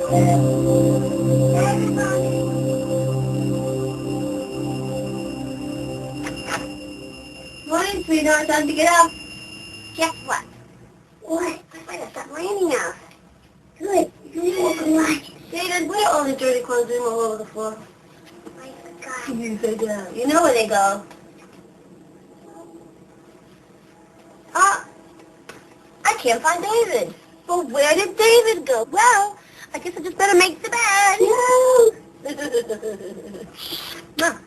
Morning, sweetheart. Time to get up. Guess what? What? I find it stopped raining now. Good. What? David, where are all the dirty clothes in all over the floor? I forgot. You forgot. You know where they go. I can't find David. Well, where did David go? Well, I guess I just better make the bed. No.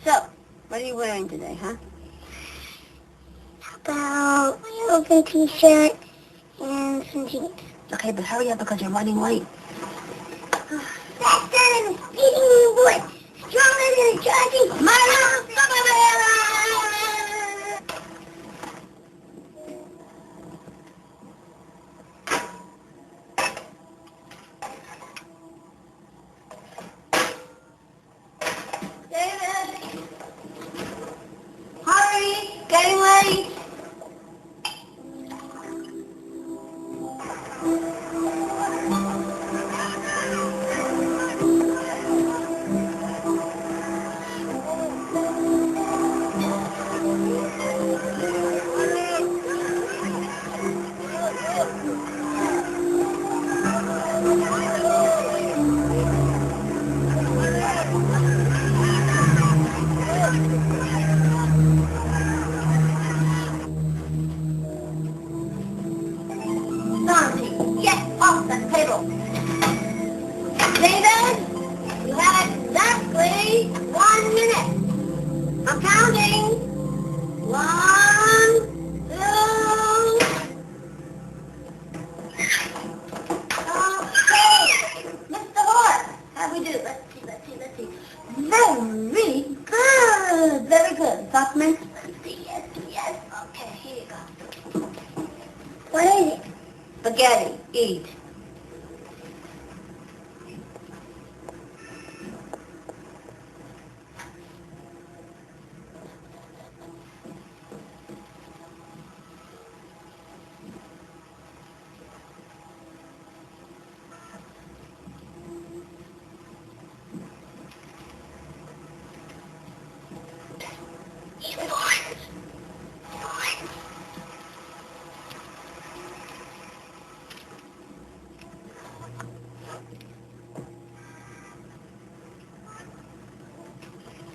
So, what are you wearing today, huh? How about my open t-shirt and some jeans. Okay, but hurry up because you're running late. Faster than a speeding bullet, stronger than a charging mile. David! Hurry! Getting late! Nancy, get off the table. David, you have exactly 1 minute. I'm counting. 1, 2. Okay. Mr. Horse, how we do? Let's see. Very good. Very good. Document. Let's see. Yes. Okay, here you go. What is it? Spaghetti. Eat.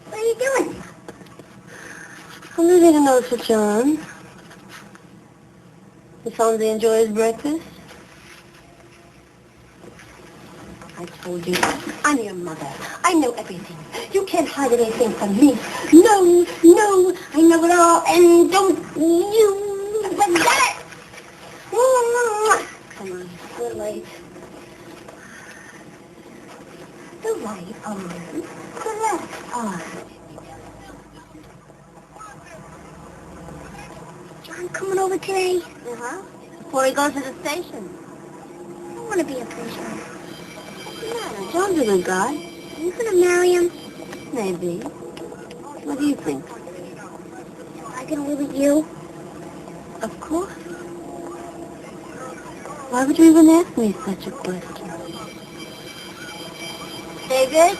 What are you doing? I'm leaving a note for John. He found to enjoy his breakfast. I told you, I'm your mother. I know everything. You can't hide anything from me. No, I know it all, and don't you forget it! Come on, we're late. The right arm, the left arm. John coming over today? Uh-huh. Before he goes to the station. I don't want to be a prisoner. No, John's a good guy. Are you going to marry him? Maybe. What do you think? Am I going to live with you? Of course. Why would you even ask me such a question? David?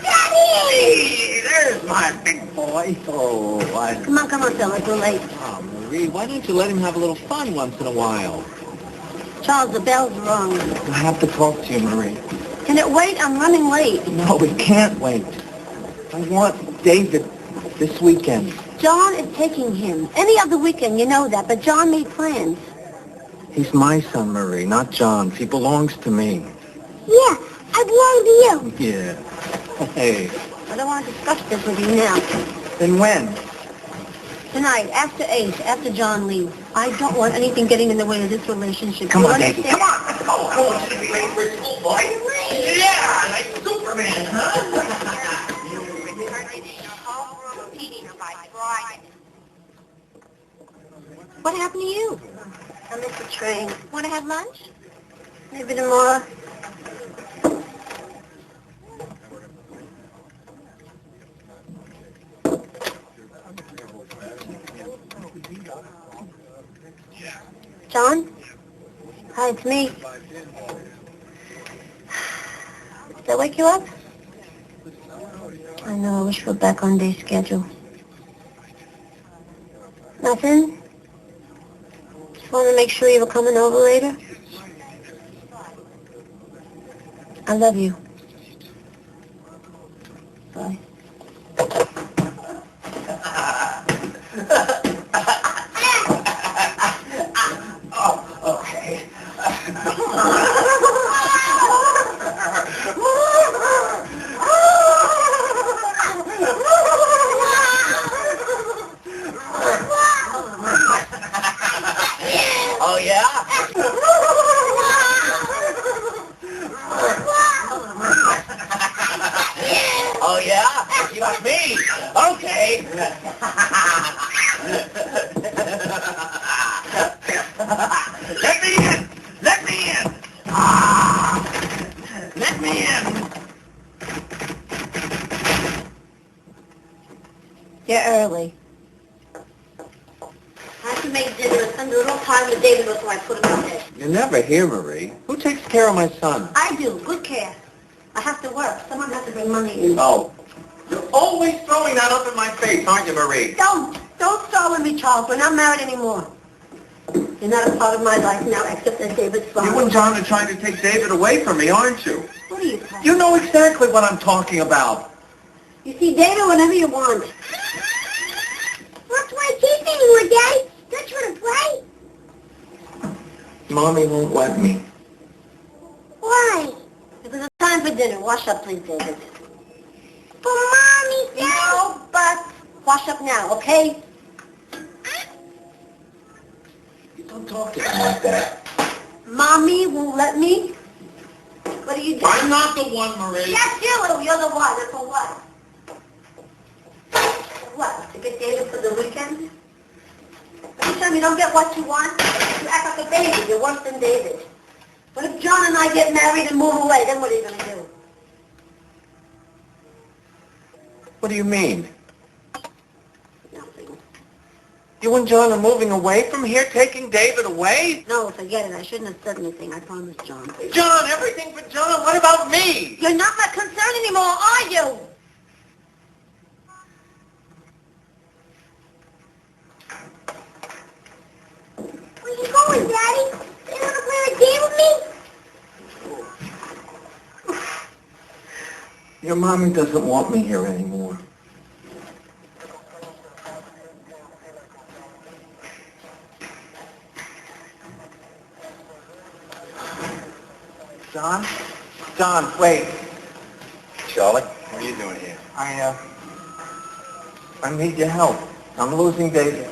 Hey, there's my big boy. Oh, Come on, fella, we're late. Oh, Marie, why don't you let him have a little fun once in a while? Charles, the bell's rung. I have to talk to you, Marie. Can it wait? I'm running late. No, it can't wait. I want David this weekend. John is taking him. Any other weekend, you know that, but John made plans. He's my son, Marie, not John's. He belongs to me. Yeah, I belong to you. Yeah. Hey. I don't want to discuss this with you now. Then when? Tonight, after 8, after John leaves. I don't want anything getting in the way of this relationship. Come You on, David. understand? Come on, let's go. I don't want you to be late for school, boy. Yeah, like Superman, huh? What happened to you? I missed the train. Want to have lunch? Maybe tomorrow. John? Hi, it's me. Did that wake you up? I know, I wish we were back on day schedule. Nothing? Just wanted to make sure you were coming over later. I love you. Bye. Oh, okay. Oh, yeah? Oh, yeah? You like me? Okay. Let me in! Let me in! Let me in! You're early. I have to make dinner and spend a little time with David before I put him to bed. You're never here, Marie. Who takes care of my son? I do. Good care. I have to work. Someone has to bring money in. Oh. You're always throwing that up in my face, aren't you, Marie? Don't start with me, Charles. We're not married anymore. You're not a part of my life now, except as David's father. You and John are trying to take David away from me, aren't you? What are you talking? You know exactly what I'm talking about. You see David whenever you want. What's my teeth anymore, Daddy? Don't you want to play? Mommy won't let me. Why? Because it's time for dinner. Wash up, please, David. But Mommy said... No, but wash up now, okay? Don't talk to me like that. Mommy won't let me? What are you doing? I'm not the one, Marie. Yes, you're the one. And for what? For what? To get David for the weekend? Every time you don't get what you want, you act like a baby. You're worse than David. What if John and I get married and move away? Then what are you going to do? What do you mean? Nothing. You and John are moving away from here, taking David away? No, forget it. I shouldn't have said anything. I promise, John. John, everything for John. What about me? You're not my concern anymore, are you? Where you going, Daddy? You want to play a game with me? Your mommy doesn't want me here anymore. John? John, wait. Charlie, what are you doing here? I need your help. I'm losing David.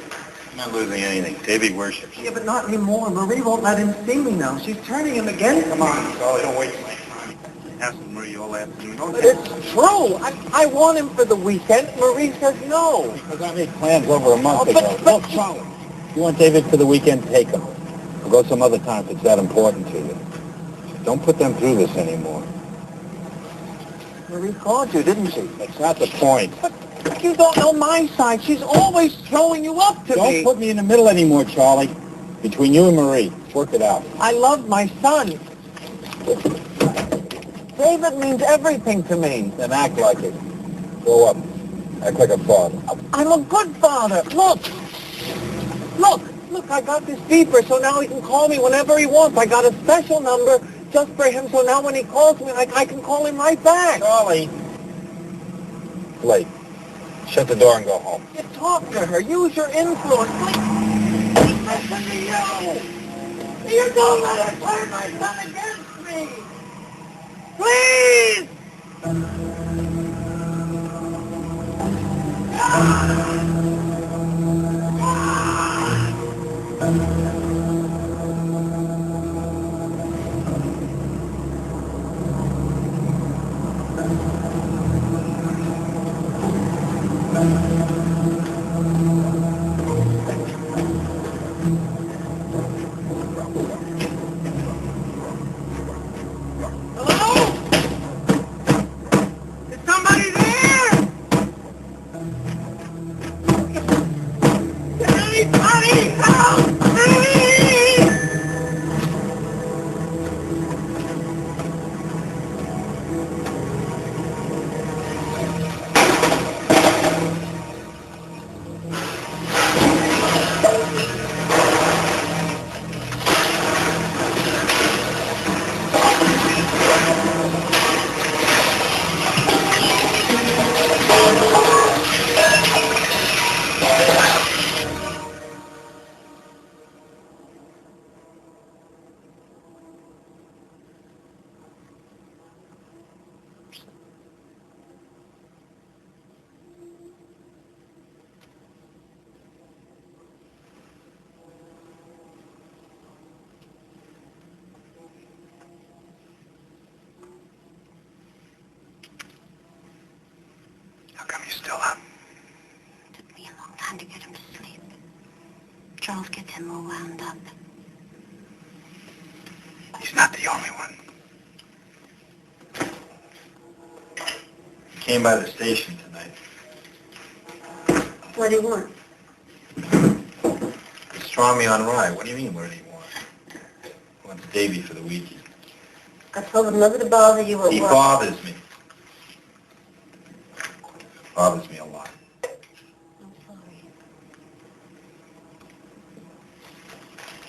I'm not losing anything. David worships. Yeah, but not anymore. Marie won't let him see me now. She's turning him against me. Come on, Charlie, don't waste my time. Asking Marie all afternoon. But it's true. I want him for the weekend. Marie says no. Because I made plans over a month ago. But Look, Charlie, you want David for the weekend, take him. We'll go some other time if it's that important to you. Don't put them through this anymore. Marie called you, didn't she? That's not the point. But you don't know my side. She's always throwing you up to Don't me. put me in the middle anymore, Charlie. Between you and Marie, work it out. I love my son. David means everything to me. Then act like it. Grow up. Act like a father. I'm a good father. Look, I got this beeper, so now he can call me whenever he wants. I got a special number just for him, so now when he calls me, I can call him right back. Charlie. Late. Shut the door and go home. You talk to her. Use your influence. Please listen to you. You don't let her turn my son against me. Please! Is somebody there? still up. It took me a long time to get him to sleep. Charles gets him all wound up. He's not the only one. He came by the station tonight. What do you want? Strong me on rye. What do you mean, what do you want? He wants Davy for the weekend. I told him never to bother you at He work. bothers me. Bothers me a lot. I'm sorry.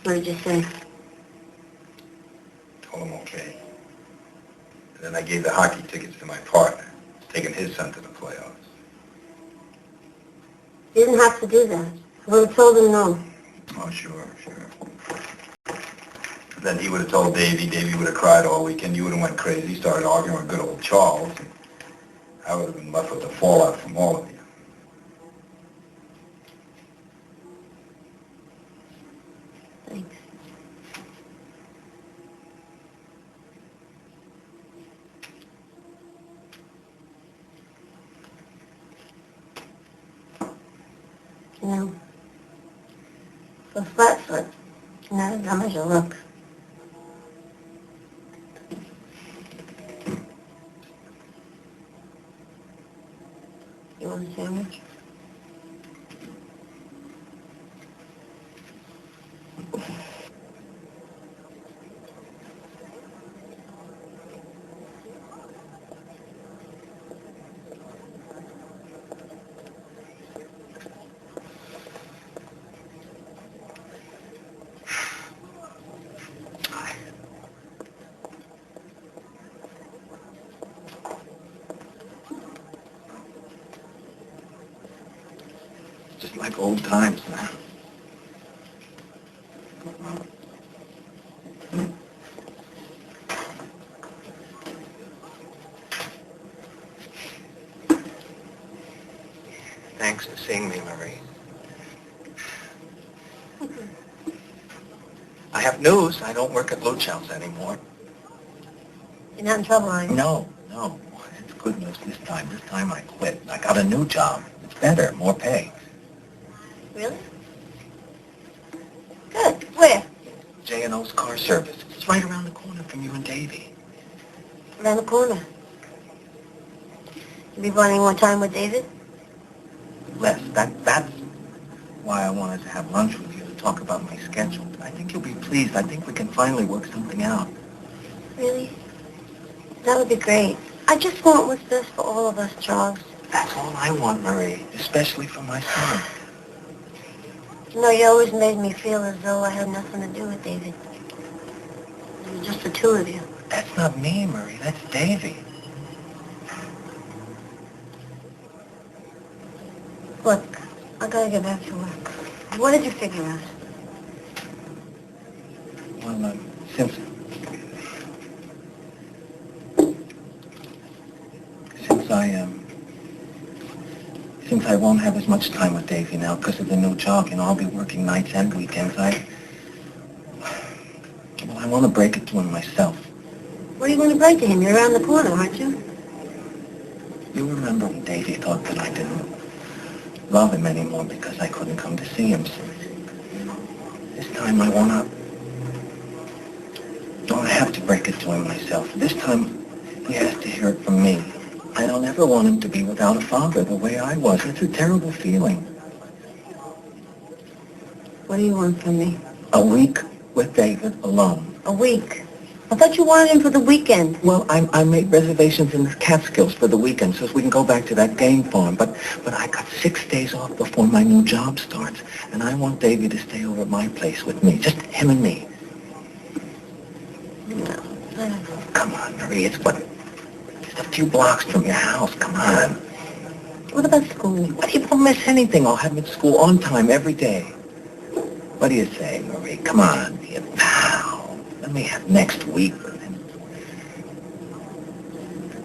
What did you say? Told him okay. And then I gave the hockey tickets to my partner, taking his son to the playoffs. You didn't have to do that. I would have told him no. Oh, sure. Then he would have told Davy. Davy would have cried all weekend. You would have went crazy, started arguing with good old Charles. I would have been left with the fallout from all of you. Thanks. You know, for Flatfoot, you're not as dumb as you look. You want a sandwich? Just like old times now. Thanks for seeing me, Marie. I have news. I don't work at Luchow's anymore. You're not in trouble, are you? No. It's good news this time. This time I quit. I got a new job. It's better, more pay. Really? Good. Where? J&O's car service. It's right around the corner from you and Davy. Around the corner. You be wanting more time with David? Les, that's why I wanted to have lunch with you to talk about my schedule. I think you'll be pleased. I think we can finally work something out. Really? That would be great. I just want what's best for all of us, Charles. That's all I want, Marie, especially for my son. You know, you always made me feel as though I had nothing to do with David. It was just the two of you. That's not me, Marie. That's Davy. Look, I gotta get back to work. What did you figure out? Well, since I won't have as much time with Davy now because of the new job, I'll be working nights and weekends. I want to break it to him myself. What are you going to break to him? You're around the corner, aren't you? You remember when Davy thought that I didn't love him anymore because I couldn't come to see him. So this time I have to break it to him myself. This time he has to hear it from me. I don't ever want him to be without a father the way I was. It's a terrible feeling. What do you want from me? A week with David alone. A week? I thought you wanted him for the weekend. Well, I made reservations in the Catskills for the weekend so we can go back to that game farm. But I got 6 days off before my new job starts. And I want Davy to stay over at my place with me. Just him and me. No, I don't know. Come on, Marie. It's just a few blocks from your house. Come on. What about school? Well, you won't miss anything. I'll have him at school on time every day. What do you say, Marie? Come on, be a pal. Let me have next week with him.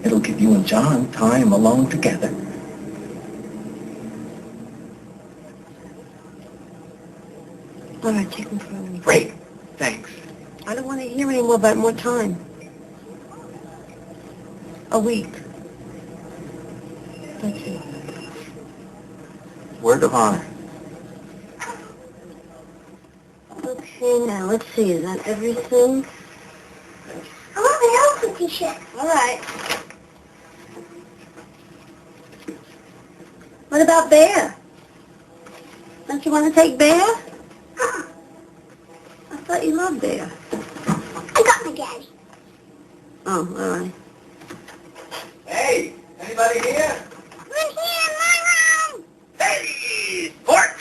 It'll give you and John time alone together. All right, take him for a week. Great. Thanks. I don't want to hear any more about more time. A week. That's it. Word of honor. Okay, now, let's see. Is that everything? I want my own cookie ship. All right. What about Bear? Don't you want to take Bear? I thought you loved Bear. I got my daddy. Oh, all right. Hey, anybody here? We're here in my room. Hey, sport!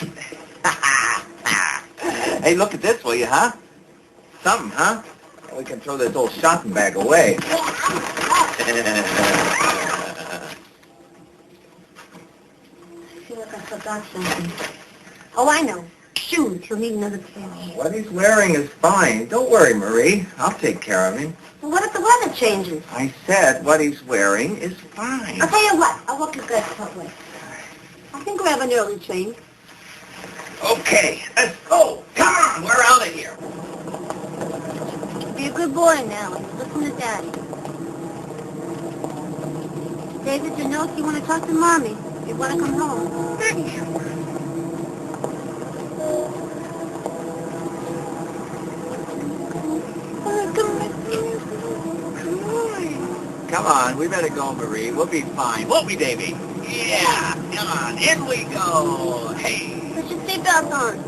Hey, look at this, will you, huh? Something, huh? We can throw this old shopping bag away. I feel like I forgot something. Oh, I know. Shoes. He'll need another pair. What he's wearing is fine. Don't worry, Marie. I'll take care of him. Well, what if the weather changes? I said what he's wearing is fine. I'll tell you what. I'll walk you guys subway. I can grab an early train. Okay, let's go. Come on, we're out of here. Be a good boy now and listen to Daddy. David, you know if you want to talk to Mommy, you want to come home. Not now. Come on, we better go, Marie. We'll be fine. Won't we, Davy? Yeah, come on, in we go. Hey. Put your seatbelt on.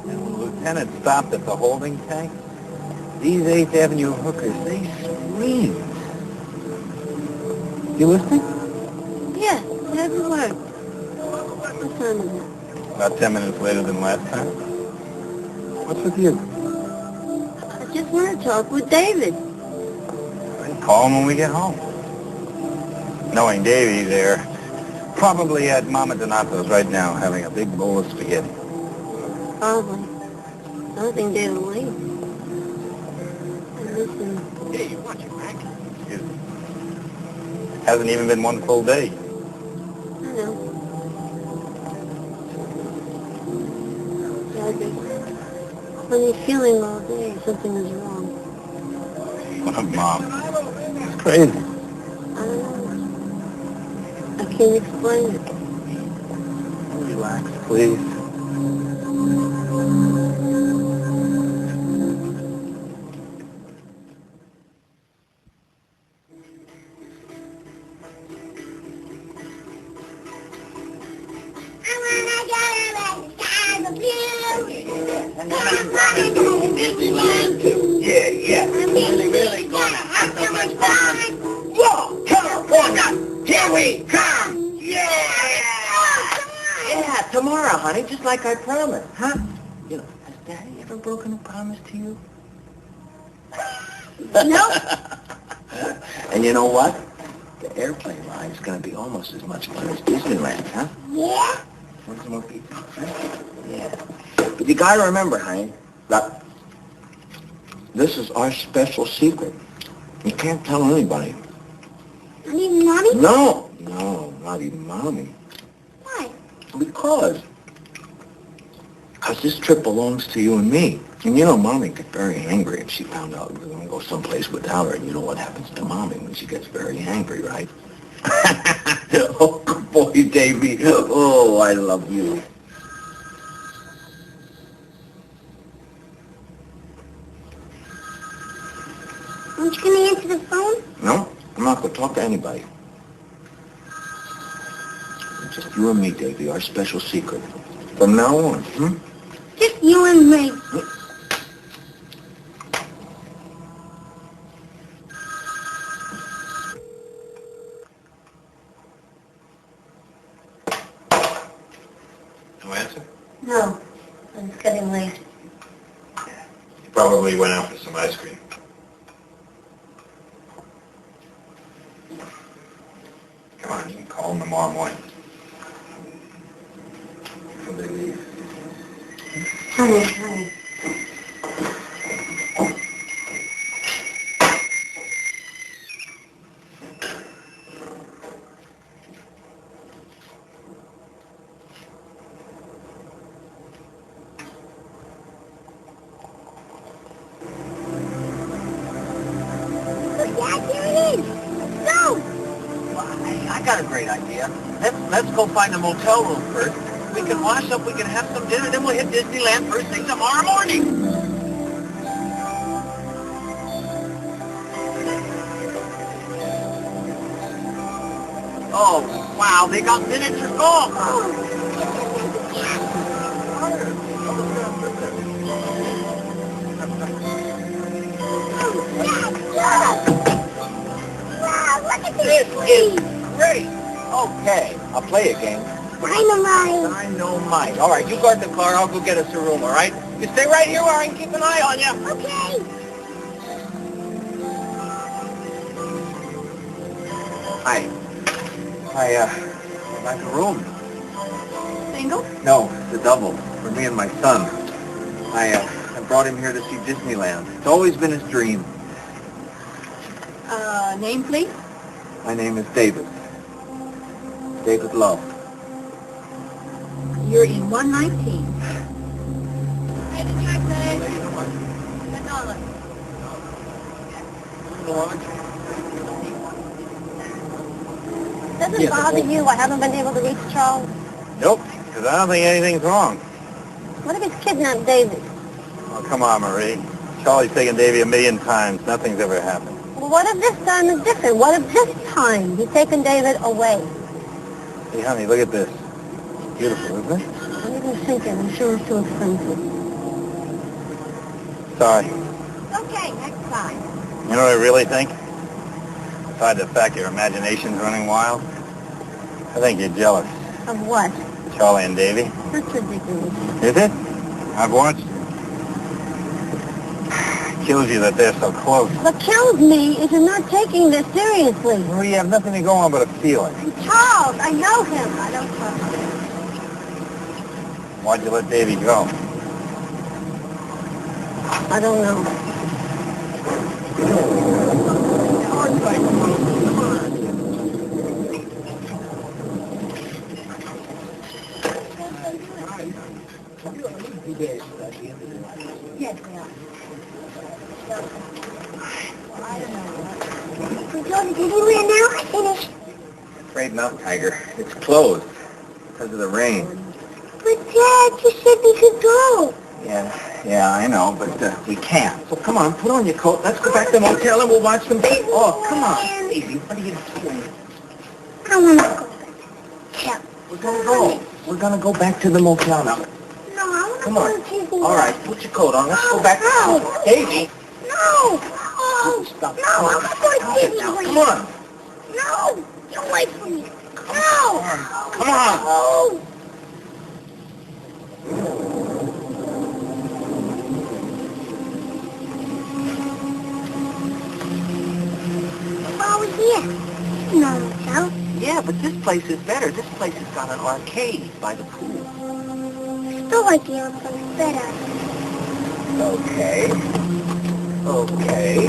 And when the lieutenant stopped at the holding tank, these 8th Avenue hookers, they screamed. You listening? Yeah, every word. What time is it? About 10 minutes later than last time. What's with you? I just want to talk with David. Call him when we get home. Knowing Davy, they're probably at Mama Donato's right now having a big bowl of spaghetti. Probably. I don't think David will leave. And listen. Hey, watch it, Mac. Excuse me. Hasn't even been one full day. I know. Daddy, when you're feeling all day, something is wrong. What, Mom? It's crazy. I don't know. I can't explain it. Relax, please. Yeah. I'm really gonna have so much fun. Whoa, California, here we come. Yeah, tomorrow, honey, just like I promised, huh? You know, has Daddy ever broken a promise to you? No. And you know what? The airplane ride is going to be almost as much fun as Disneyland, huh? Yeah? Want some more people? Huh? Yeah. But you got to remember, honey, that this is our special secret. You can't tell anybody. Not even Mommy? No, not even Mommy. Why? Because this trip belongs to you and me. And you know, Mommy get very angry if she found out we were going to go someplace without her. And you know what happens to Mommy when she gets very angry, right? Oh, good boy, Davy. Oh, I love you. Aren't you going to answer the phone? No, I'm not going to talk to anybody. Just you and me, Davy, our special secret. From now on, Just you and me. No answer? No. It's getting late. He probably went out for some ice cream. Come on, you can call him tomorrow morning. When they leave. Honey. got a great idea. Let's go find a motel room first. We can wash up, we can have some dinner, then we'll hit Disneyland first thing tomorrow morning. Oh, wow, they got miniature golf. Wow, look at This this is tree. great. Okay, I'll play a game. Dynamite. Dynamite. All right, you guard the car. I'll go get us a room, all right? You stay right here where I can keep an eye on you. Okay. Hi. I'd like a room. Single? No, it's a double for me and my son. I brought him here to see Disneyland. It's always been his dream. Name, please? My name is David. David Love. You're in 119. Doesn't it bother you I haven't been able to reach Charles? Nope, because I don't think anything's wrong. What if he's kidnapped David? Oh, come on, Marie. Charlie's taken Davy 1,000,000 times. Nothing's ever happened. Well, what if this time is different? What if this time he's taken David away? Hey, honey, look at this. Beautiful, isn't it? I'm even thinking, I'm sure it's too expensive. Sorry. Okay, next time. You know what I really think? Aside the fact your imagination's running wild, I think you're jealous. Of what? Charlie and Davy. That's ridiculous. Is it? I've watched. Kills you that they're so close. What kills me is you're not taking this seriously. Marie, you have nothing to go on but a feeling. Charles, I know him. I don't trust him. Why'd you let Davy go? I don't know. Yes, we are. I don't know. We're going to Disneyland now? I finished. Afraid not, Tiger. It's closed because of the rain. But Dad, you said we could go. Yeah, I know, but we can't. So come on, put on your coat. Let's go back to the motel and we'll watch some... Oh, come on. Daisy, what are you doing? I want to go. Yeah. We're gonna go. We're gonna go back to the motel now. No, I want to Come go on. to Disneyland. All right, put your coat on. Let's go back. No. Daisy. No. Oh, Stop. no, I want to go to Stop it now. Disneyland. Come on. No. Get away from me. No. Come on. No. Here. No, no. Yeah, but this place is better. This place has got an arcade by the pool. I still like the other place better. Okay. Okay.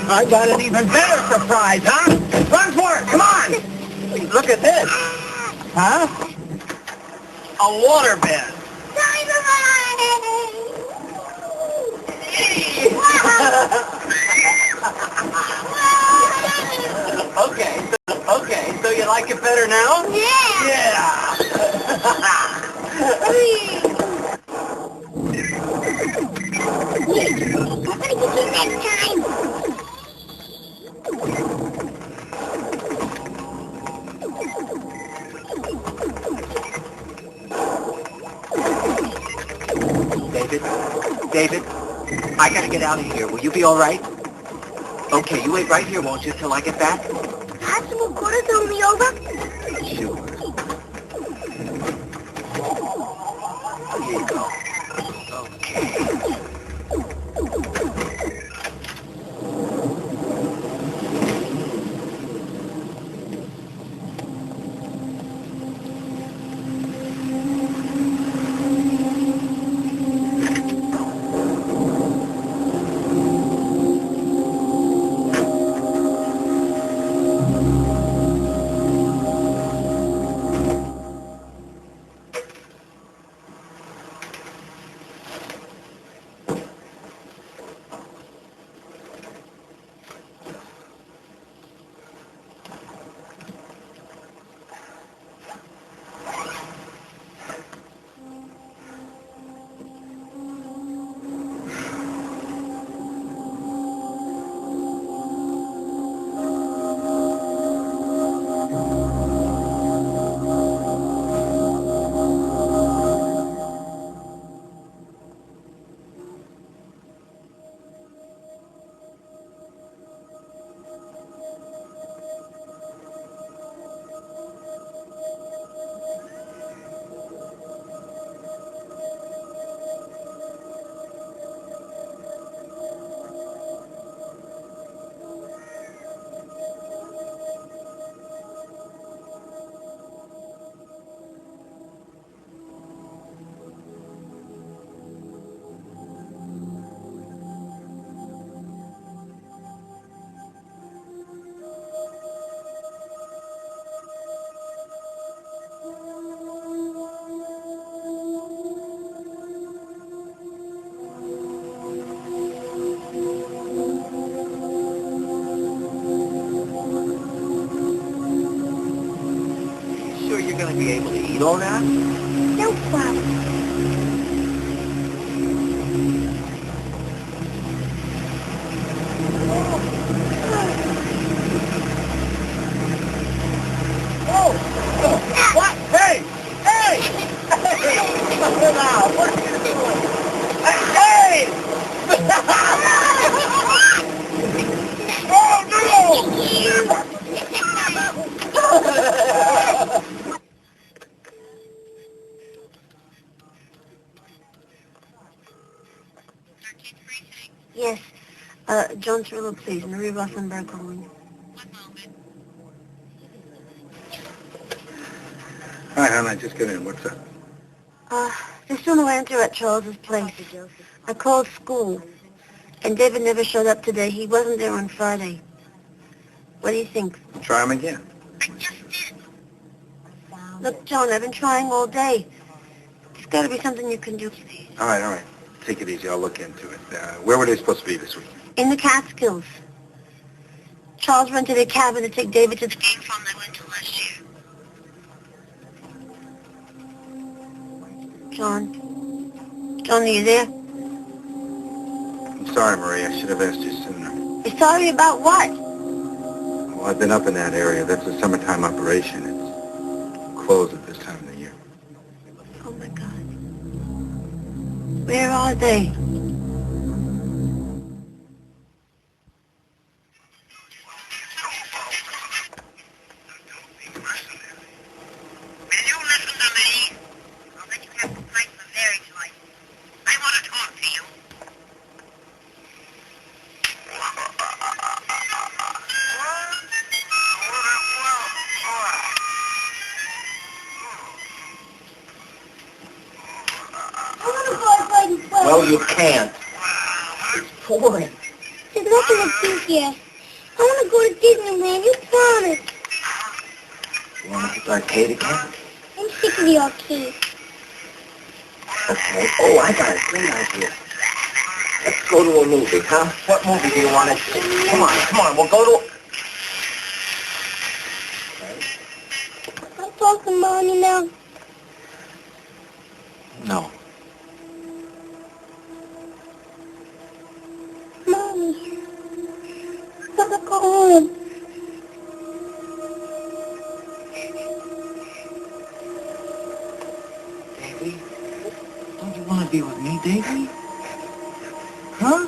I got an even better surprise, huh? Run for it. Come on. Look at this. Huh? A waterbed. Okay, so you like it better now? Yeah. Yeah. I'm gonna get you next time. David, I gotta get out of here. Will you be all right? Okay, you wait right here, won't you, till I get back? Possible quarters will be over? Sure. Here you go. Okay. know that? No problem. What? Hey! Hey! Hey! Now, what are you doing? Hey! Oh, no! Yes. John Thriller, please. Marie Rothenberg calling. Hi, hon. I just got in. What's up? There's still no answer at Charles's place. I called school, and David never showed up today. He wasn't there on Friday. What do you think? Try him again. I just did. Look, John, I've been trying all day. There's got to be something you can do, please. All right. Take it easy. I'll look into it. Where were they supposed to be this week? In the Catskills. Charles rented a cabin to take David to the game farm they went to last year. John? John, are you there? I'm sorry, Marie. I should have asked you sooner. You're sorry about what? Well, I've been up in that area. That's a summertime operation. It's closed at this time of the year. Oh, my God. Where are they? Well, you can't. It's pouring. There's nothing to do here. I want to go to Disneyland. You promised. You want to hit the arcade again? I'm sick of the arcade. Okay. Oh, I got a great idea. Let's go to a movie, huh? What movie do you want to see? Come on. We'll go to... I'm talking, Mommy, now. No. Mommy. I gotta go home. Davy? Don't you want to be with me, Davy? Huh?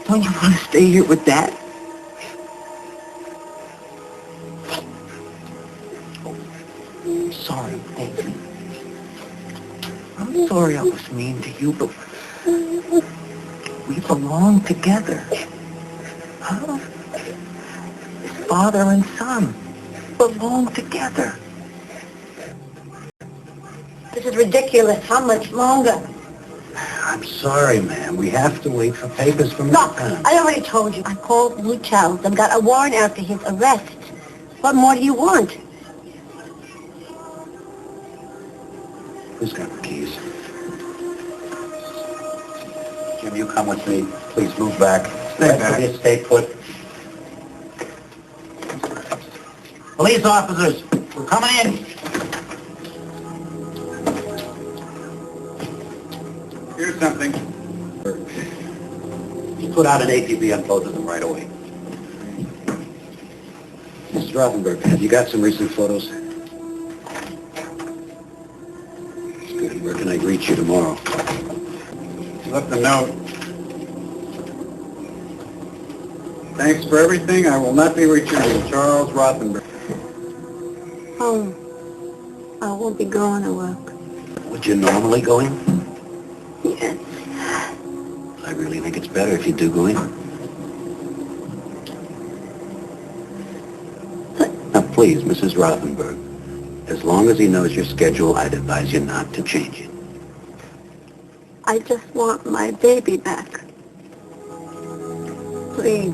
Don't you want to stay here with Dad? I'm sorry, Davy. I'm sorry I was mean to you, but we belong together. Huh? As father and son belong together. This is ridiculous. How much longer? I'm sorry, ma'am. We have to wait for papers from Look, the town. I already told you. I called Blue Charles. I've got a warrant out for his arrest. What more do you want? Who's got the keys? Jim, you come with me. Please move back. Stay back. Stay put. Police officers, we're coming in. Here's something. You put out an APB on both of them right away. Mrs. Rothenberg, have you got some recent photos? Good. Where can I reach you tomorrow? You left a note. Thanks for everything. I will not be returning. Charles Rothenberg. Home. I won't be going to work. Would you normally go in? Yes. I really think it's better if you do go in. Now, please, Mrs. Rothenberg, as long as he knows your schedule, I'd advise you not to change it. I just want my baby back. Please.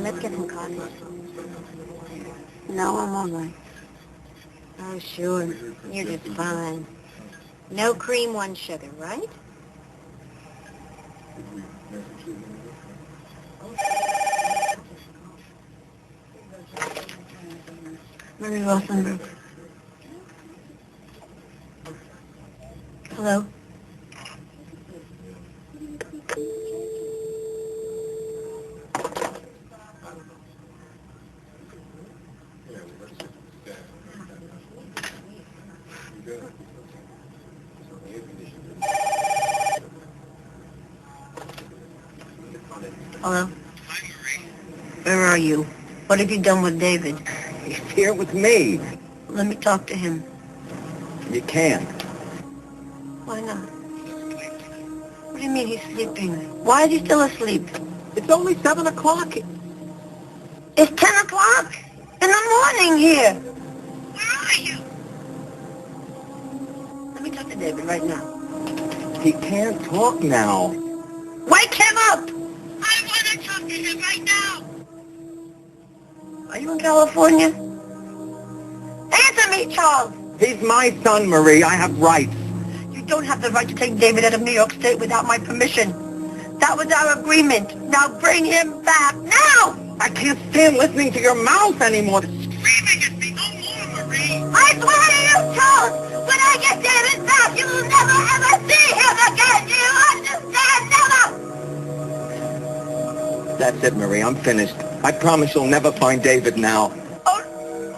let's get some coffee. No, I'm all right. Oh, sure. You're just fine. No cream, 1 sugar, right? Mary Wilson. Hello? Hello? Hi, Marie. Where are you? What have you done with David? He's here with me. Let me talk to him. You can't. Why not? What do you mean he's sleeping? Why is he still asleep? It's only 7 o'clock. It's 10 o'clock in the morning here. Where are you? Let me talk to David right now. He can't talk now. Wake him up! I want to talk to him right now. Are you in California? Answer me, Charles. He's my son, Marie. I have rights. You don't have the right to take David out of New York State without my permission. That was our agreement. Now bring him back, now! I can't stand listening to your mouth anymore. Screaming at me no more, Marie. I swear to you, Charles, when I get David back, you will never ever see him again. Do you understand? Never! That's it, Marie. I'm finished. I promise you'll never find David now. Oh,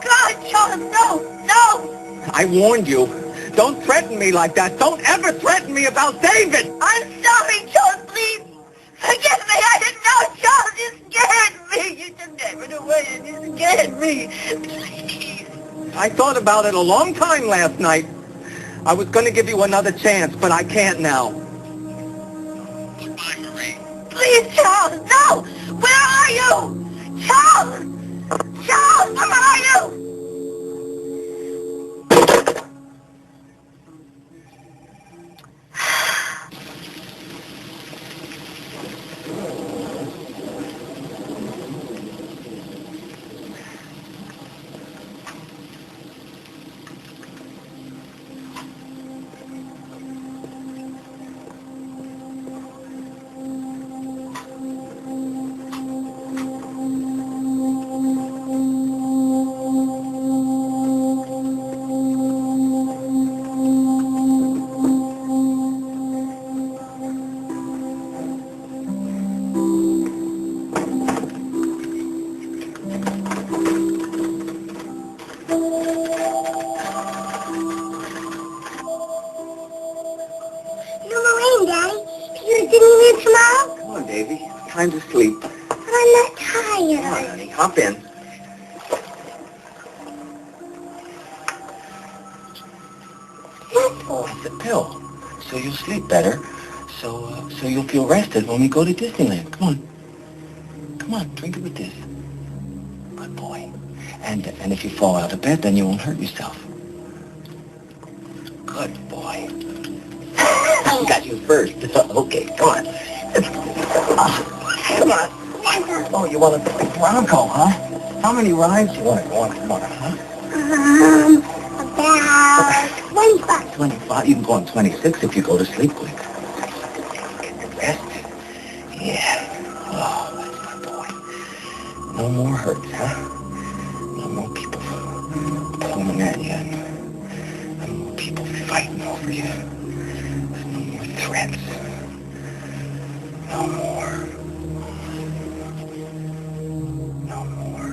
God, Charles, no, no! I warned you. Don't threaten me like that. Don't ever threaten me about David. I'm sorry, Charles, please. Forgive me, I didn't know, Charles. You scared me. You took David away and you scared me. Please. I thought about it a long time last night. I was going to give you another chance, but I can't now. Goodbye, Marie. Please, Charles, no! Where are you? Charles! Charles, where are you? Come on, Davy. Time to sleep. But I'm not tired. Come on, honey. Hop in. Oh, it's a pill. So you'll sleep better. So you'll feel rested when we go to Disneyland. Come on. Come on, drink it with this. Good boy. And if you fall out of bed, then you won't hurt yourself. Good boy. I got you first. Okay, come on. Come on. Oh, you want to play Bronco, huh? How many rides you want to go on tomorrow, huh? About 25. 25? You can go on 26 if you go to sleep quick. Get rested. Yeah. Oh, that's my boy. No more hurts, huh? No more people pulling at you. No more people fighting over you. No more threats. No more. No more.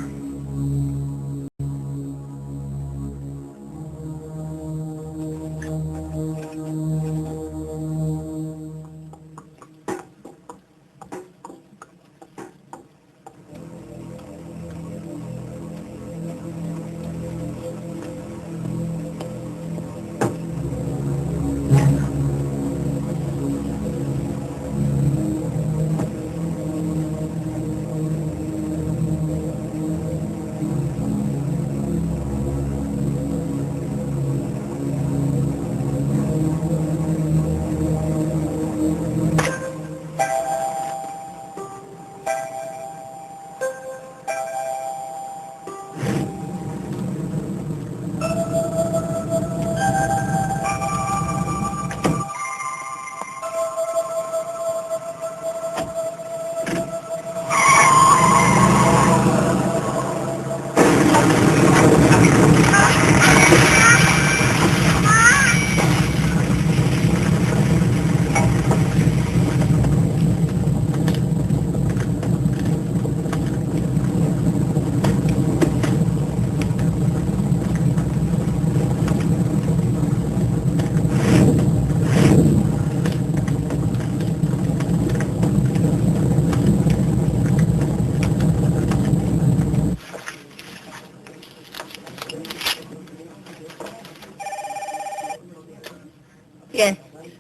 Yes.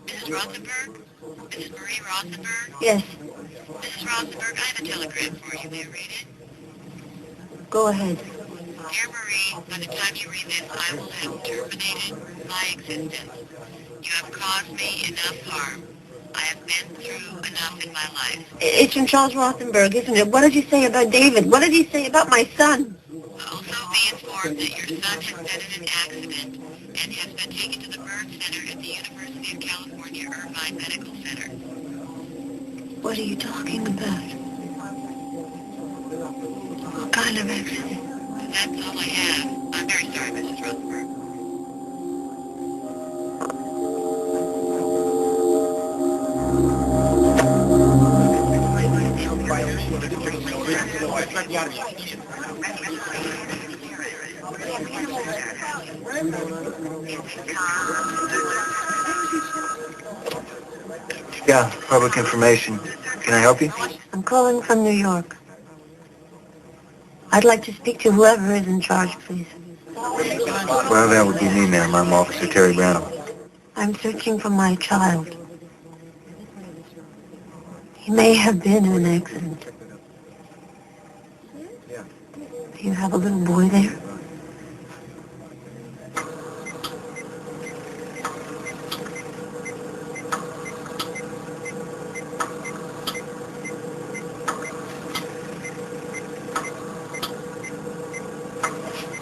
Mrs. Rothenberg? Mrs. Marie Rothenberg? Yes. Mrs. Rothenberg, I have a telegram for you. May I read it? Go ahead. Dear Marie, by the time you read this, I will have terminated my existence. You have caused me enough harm. I have been through enough in my life. It's from Charles Rothenberg, isn't it? What did you say about David? What did he say about my son? Also be informed that your son has been in an accident and has been taken to the burn center at the University of California Irvine Medical Center. What are you talking about? What kind of accident? That's all I have. I'm very sorry, Mrs. Rothenberg. Yeah, public information. Can I help you? I'm calling from New York. I'd like to speak to whoever is in charge, please. Well, that would be me, ma'am. I'm Officer Terry Brown. I'm searching for my child. He may have been in an accident. Do you have a little boy there?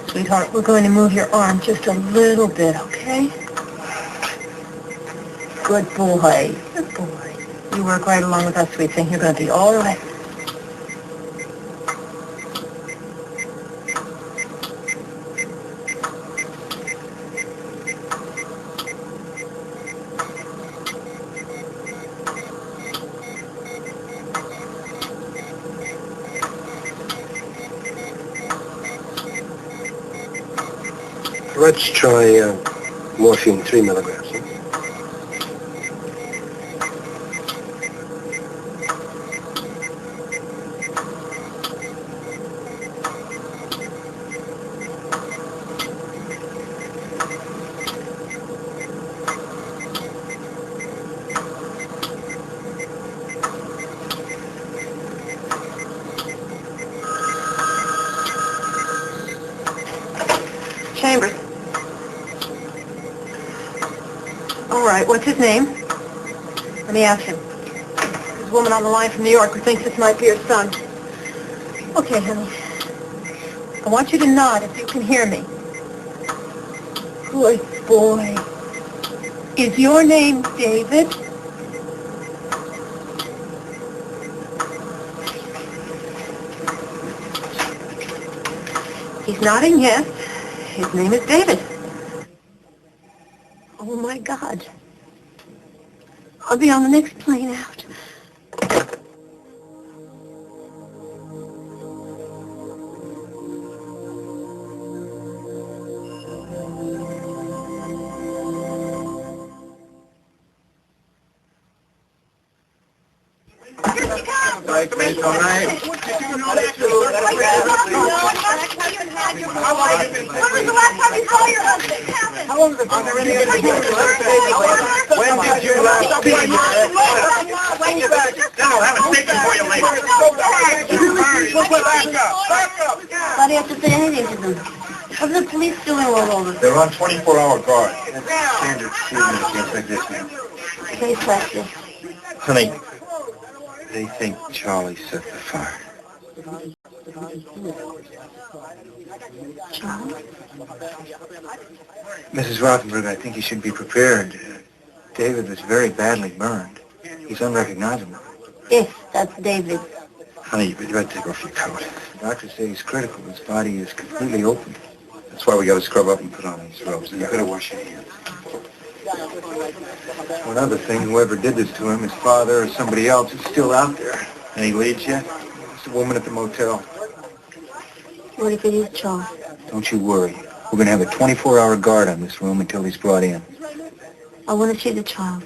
Sweetheart, we're going to move your arm just a little bit, okay? Good boy. Good boy. You work right along with us, sweet thing. You're going to be all right. Let's try morphine 3 milligrams. Huh? Chambers. All right, what's his name? Let me ask him. There's a woman on the line from New York who thinks this might be her son. Okay, honey. I want you to nod if you can hear me. Good boy. Is your name David? He's nodding yes. His name is David. Oh, my God. I'll be on the next plane out. All right. When was the last time you saw your husband? How long has it been? When did you last see him? I'll have a statement for you later. Why do you have to say anything to them? What are the police doing all over? They're on 24-hour guard. That's standard procedure like this, ma'am. Case like this. Honey, they think Charlie set the fire. Charles? Mrs. Rothenberg, I think you should be prepared. David was very badly burned. He's unrecognizable. Yes, that's David. Honey, you better take off your coat. The doctors say he's critical. His body is completely open. That's why we got to scrub up and put on these robes. And you better wash your hands. One other thing, whoever did this to him, his father or somebody else, is still out there. Any leads yet? It's a woman at the motel. What if it is Charles? Don't you worry. We're going to have a 24-hour guard on this room until he's brought in. I want to see the child.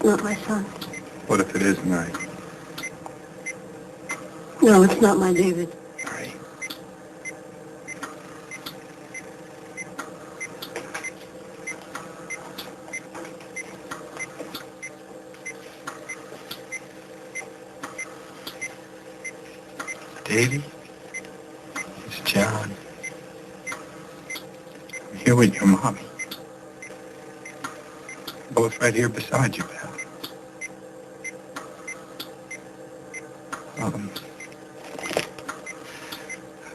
Not my son. What if it is, Mary? No, it's not my David. Mary. Davy? It's John. I'm here with your mommy. Both right here beside you, pal.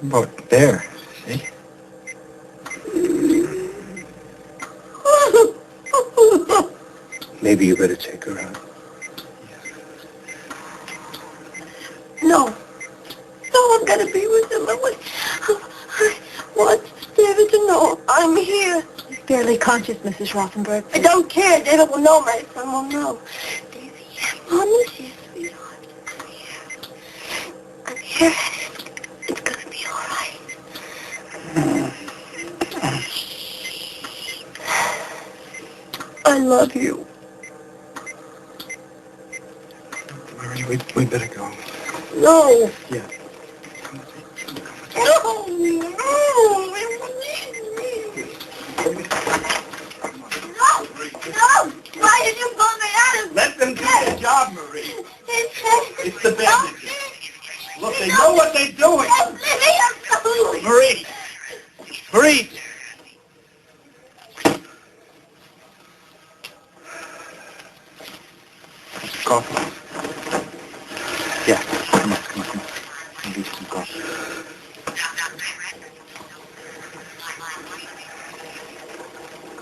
About there, see? Maybe you better take her out. No. No, I'm going to be with him. I want David to know I'm here. He's barely conscious, Mrs. Rothenberg. I don't care. David will know. My son will know. Davy, Mom is here, sweetheart. I'm here. It's going to be all right. I love you. Mary, we better go. No. Yeah. No. No. Why did you pull me out of Let them do their job, Marie. It's the bandages. Look, they know what they're doing. Marie. Marie. Coffee? Yeah. Come on. I'll get you some coffee.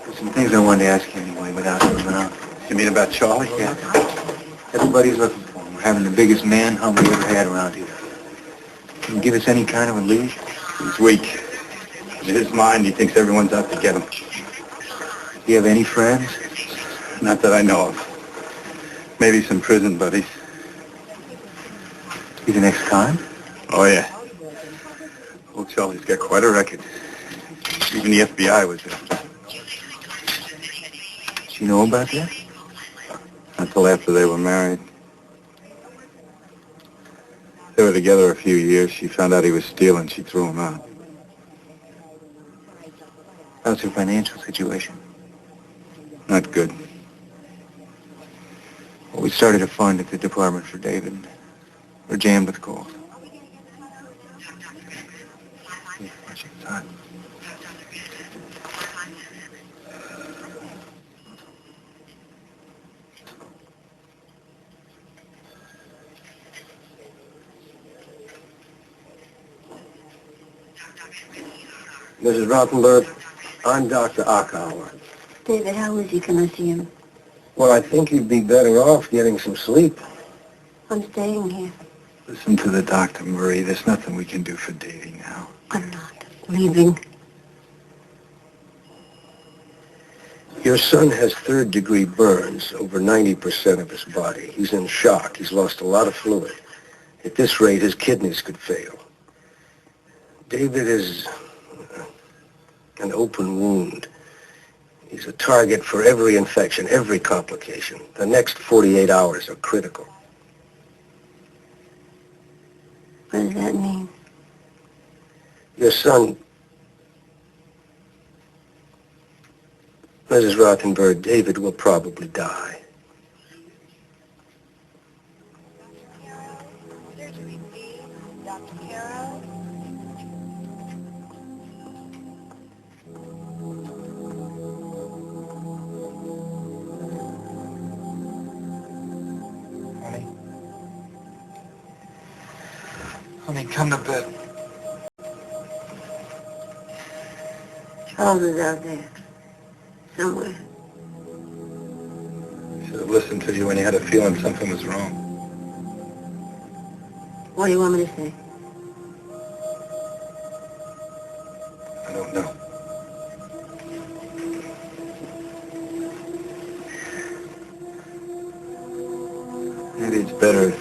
There's some things I wanted to ask you anyway without him around. You mean about Charlie? Yeah. Everybody's looking for him. We're having the biggest manhunt we ever had around here. Can you give us any kind of a lead? He's weak. In his mind, he thinks everyone's out to get him. Do you have any friends? Not that I know of. Maybe some prison buddies. He's an ex-con? Oh, yeah. Old Charlie's got quite a record. Even the FBI was there. Does she know about that? Until after they were married. They were together a few years. She found out he was stealing. She threw him out. How's her financial situation? Not good. Well, we started a fund at the Department for David. We're jammed with calls. Yeah, watch your time. Mrs. Rothenberg, I'm Dr. Ackhauer. David, how is he? Can I see him? Well, I think you'd be better off getting some sleep. I'm staying here. Listen to the doctor, Marie. There's nothing we can do for Davy now. I'm not leaving. Your son has third-degree burns, over 90% of his body. He's in shock. He's lost a lot of fluid. At this rate, his kidneys could fail. David is an open wound. He's a target for every infection, every complication. The next 48 hours are critical. What does that mean? Your son Mrs. Rothenberg, David will probably die. Honey, come to bed. Charles is out there. Somewhere. Should have listened to you when you had a feeling something was wrong. What do you want me to say? I don't know. Maybe it's better if...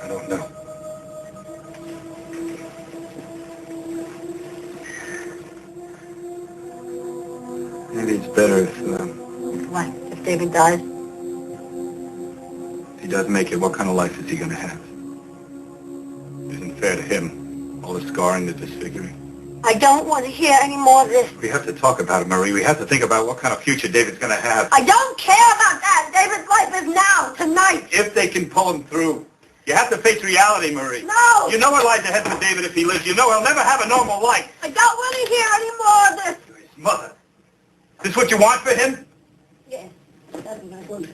I don't know. Maybe it's better if... What? If David dies? If he does make it, what kind of life is he going to have? It isn't fair to him. All the scarring, the disfiguring. I don't want to hear any more of this. We have to talk about it, Marie. We have to think about what kind of future David's going to have. I don't care about that. David's life is now, tonight. If they can pull him through. You have to face reality, Marie. No! You know what lies ahead for David if he lives. You know he'll never have a normal life. I don't want to hear any more of this. His mother. This what you want for him? Yes. That's what I want.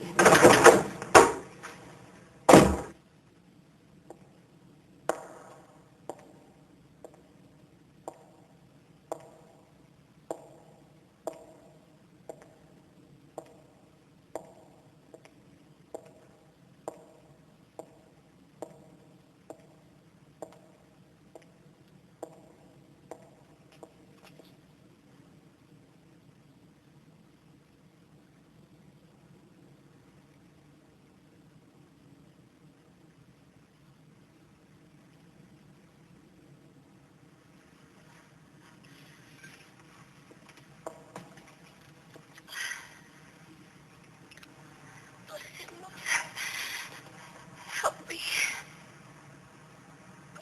Help me.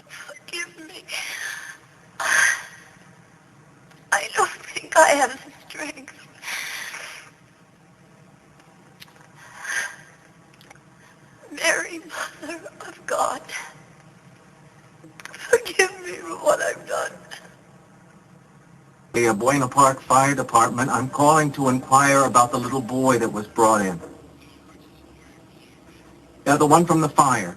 Forgive me. I don't think I have the strength. Mary, Mother of God, forgive me for what I've done. The Buena Park Fire Department. I'm calling to inquire about the little boy that was brought in. Yeah, the one from the fire.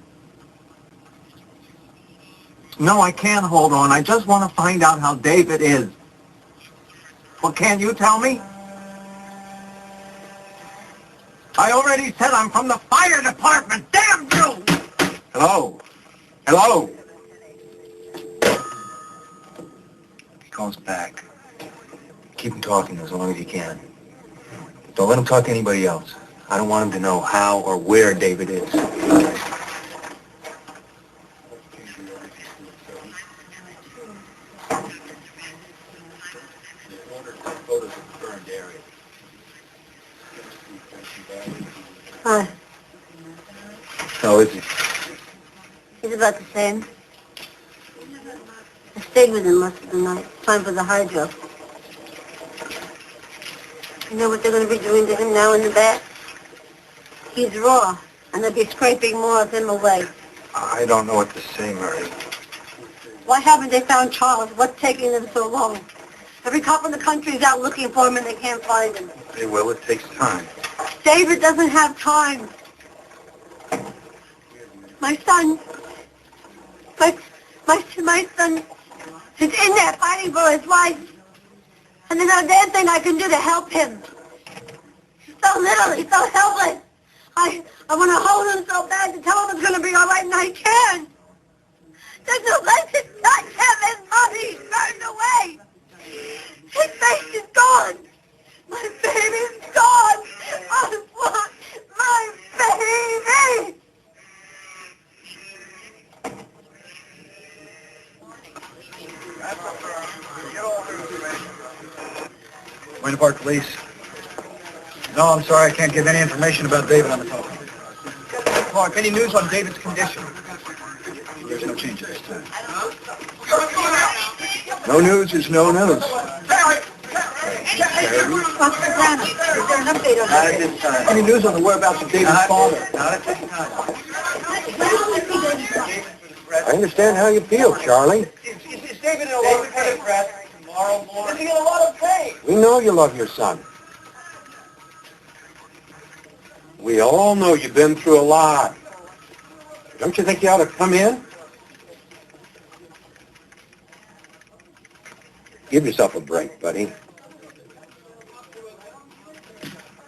No, I can't hold on. I just want to find out how David is. Well, can't you tell me? I already said I'm from the fire department. Damn you! Hello? Hello? He calls back. Keep him talking as long as you can. Don't let him talk to anybody else. I don't want him to know how or where David is. Hi. How is he? He's about the same. I stayed with him most of the night. Time for the hydro. You know what they're going to be doing to him now in the bath? He's raw, and they'll be scraping more of him away. I don't know what to say, Mary. Why haven't they found Charles? What's taking them so long? Every cop in the country is out looking for him, and they can't find him. They will. It takes time. David doesn't have time. My son, my son is in there fighting for his life. And there's not a damn thing I can do to help him. He's so little, he's so helpless. I want to hold him so bad to tell him it's going to be all right, and I can't. There's no place to touch him. His body's burned away. His face is gone. My baby's gone. I want my baby. Buena Park Police. No, I'm sorry, I can't give any information about David on the phone. Clark, any news on David's condition? There's no change at this time. No news is no news. Atlanta. Is there an update on Not at this time. Any news on the whereabouts of David's father? Not at this time. I understand how you feel, Charlie. Is David in a lot of pain? Tomorrow morning. Is he in a lot of pain? We know you love your son. We all know you've been through a lot. Don't you think you ought to come in? Give yourself a break, buddy.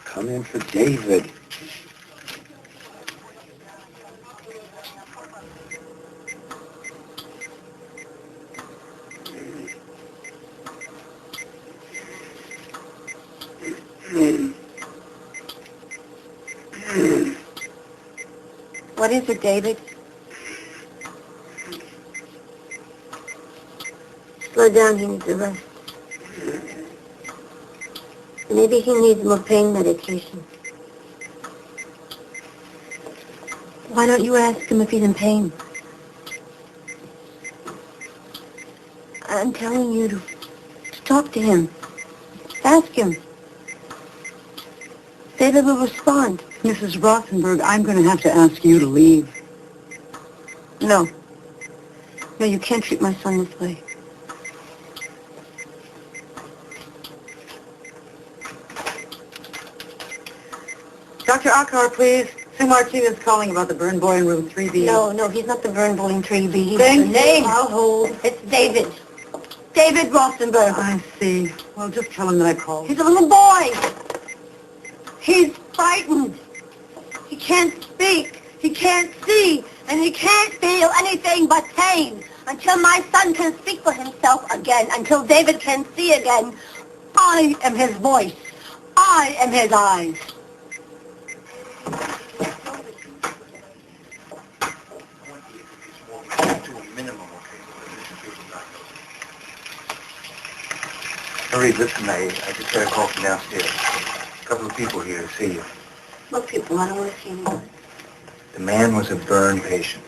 Come in for David. What is it, David? Slow down, he needs a rest. Maybe he needs more pain medication. Why don't you ask him if he's in pain? I'm telling you to talk to him. Ask him. David will respond. Mrs. Rothenberg, I'm going to have to ask you to leave. No. No, you can't treat my son this way. Dr. Akar, please. Sue Martinez calling about the burn boy in room 3B. No, he's not the burn boy in 3B. He's Thank the you. name. I'll hold. It's David. David Rothenberg. I see. Well, just tell him that I called. He's a little boy. He's frightened. He can't speak. He can't see. And he can't feel anything but pain. Until my son can speak for himself again, until David can see again, I am his voice. I am his eyes. Marie, listen, I just got a call from downstairs. A couple of people here to see you. What people? I don't want to see anyone. The man was a burn patient.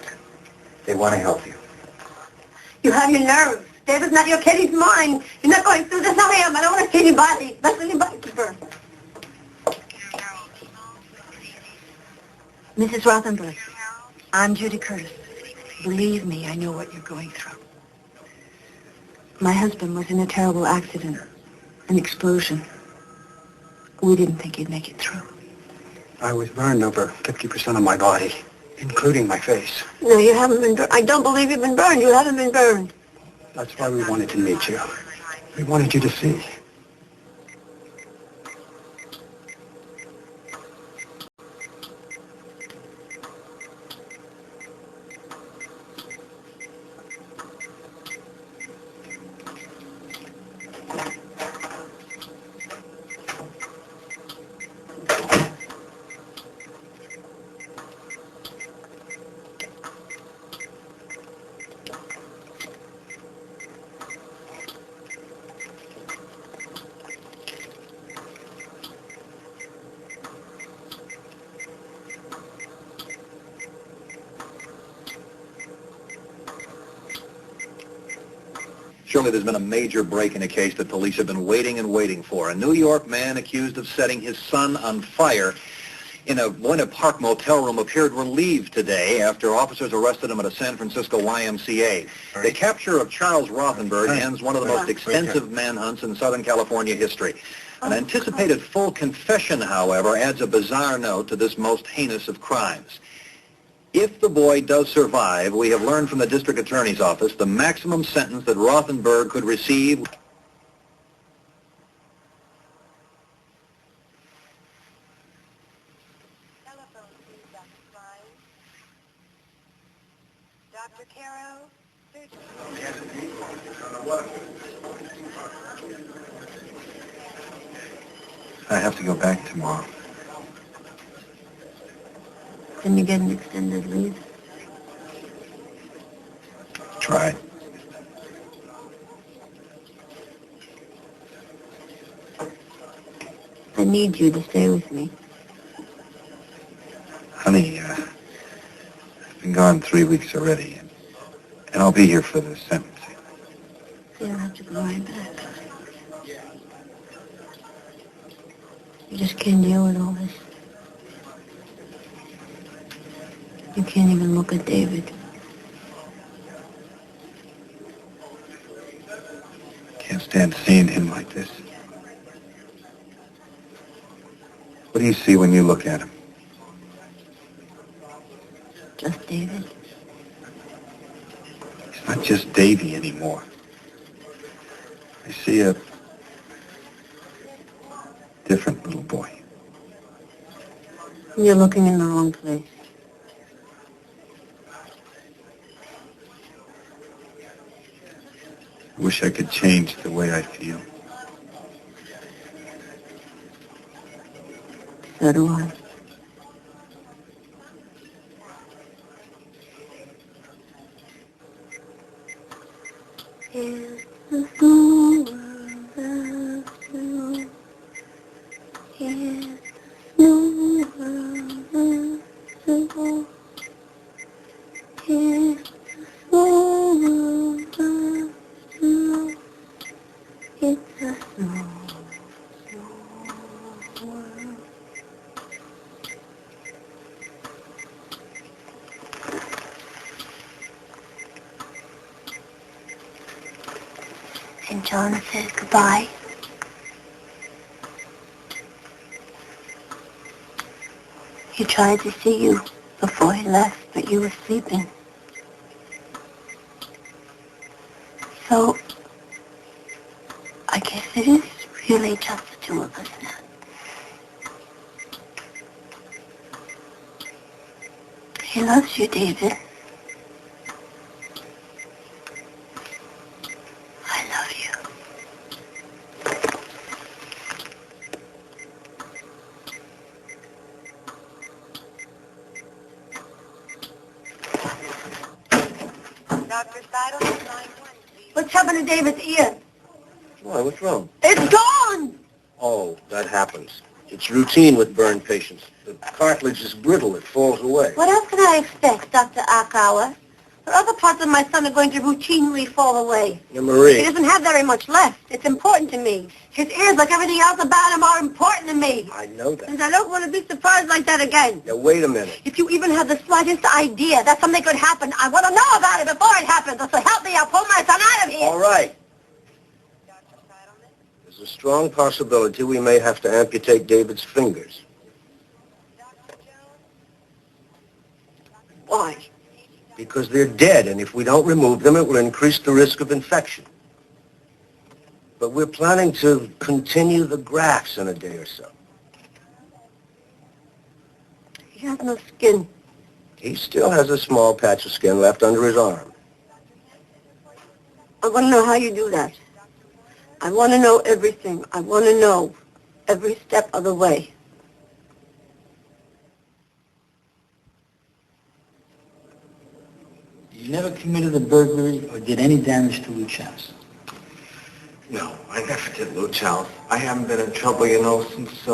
They want to help you. You have your nerves. David's not your kid, he's mine. You're not going through this. I am. I don't want to see anybody. That's anybody to burn. Mrs. Rothenberg, I'm Judy Curtis. Believe me, I know what you're going through. My husband was in a terrible accident, an explosion. We didn't think he'd make it through. I was burned over 50% of my body, including my face. No, you haven't been burned. I don't believe you've been burned. You haven't been burned. That's why we wanted to meet you. We wanted you to see. Surely there's been a major break in a case that police have been waiting and waiting for. A New York man accused of setting his son on fire in a Buena Park motel room appeared relieved today after officers arrested him at a San Francisco YMCA. The capture of Charles Rothenberg ends one of the most extensive manhunts in Southern California history. An anticipated full confession, however, adds a bizarre note to this most heinous of crimes. If the boy does survive, we have learned from the district attorney's office the maximum sentence that Rothenberg could receive. Telephone, please, Dr. Klein. Dr. Caro, I have to go back tomorrow. Can you get an extended leave? Try. I need you to stay with me. Honey, I've been gone 3 weeks already, and I'll be here for the sentencing. So you don't have to go right back. You just can't deal with all this. You can't even look at David. Can't stand seeing him like this. What do you see when you look at him? Just David. He's not just Davy anymore. I see a different little boy. You're looking in the wrong place. I wish I could change the way I feel. So do I. Here's the small world of you. Here's the small world of you. Here's the small world of you. It's a small, small world. And John said goodbye. He tried to see you before he left, but you were sleeping. So, I guess it is really just the two of us now. He loves you, David. I love you. Dr. Seidel, line 1, please. What's happened to David's ear? Why, what's wrong? It's gone! Oh, that happens. It's routine with burn patients. The cartilage is brittle. It falls away. What else can I expect, Dr. Arkauer? The other parts of my son are going to routinely fall away. Now, Marie. He doesn't have very much left. It's important to me. His ears, like everything else about him, are important to me. I know that. And I don't want to be surprised like that again. Now, wait a minute. If you even have the slightest idea that something could happen, I want to know about it before it happens. So help me, I'll pull my son out of here. All right. There's a strong possibility we may have to amputate David's fingers. Why? Because they're dead, and if we don't remove them, it will increase the risk of infection. But we're planning to continue the grafts in a day or so. He has no skin. He still has a small patch of skin left under his arm. I want to know how you do that. I want to know everything. I want to know every step of the way. You never committed a burglary or did any damage to Luke's house? No, I never did, Luchal. I haven't been in trouble, since,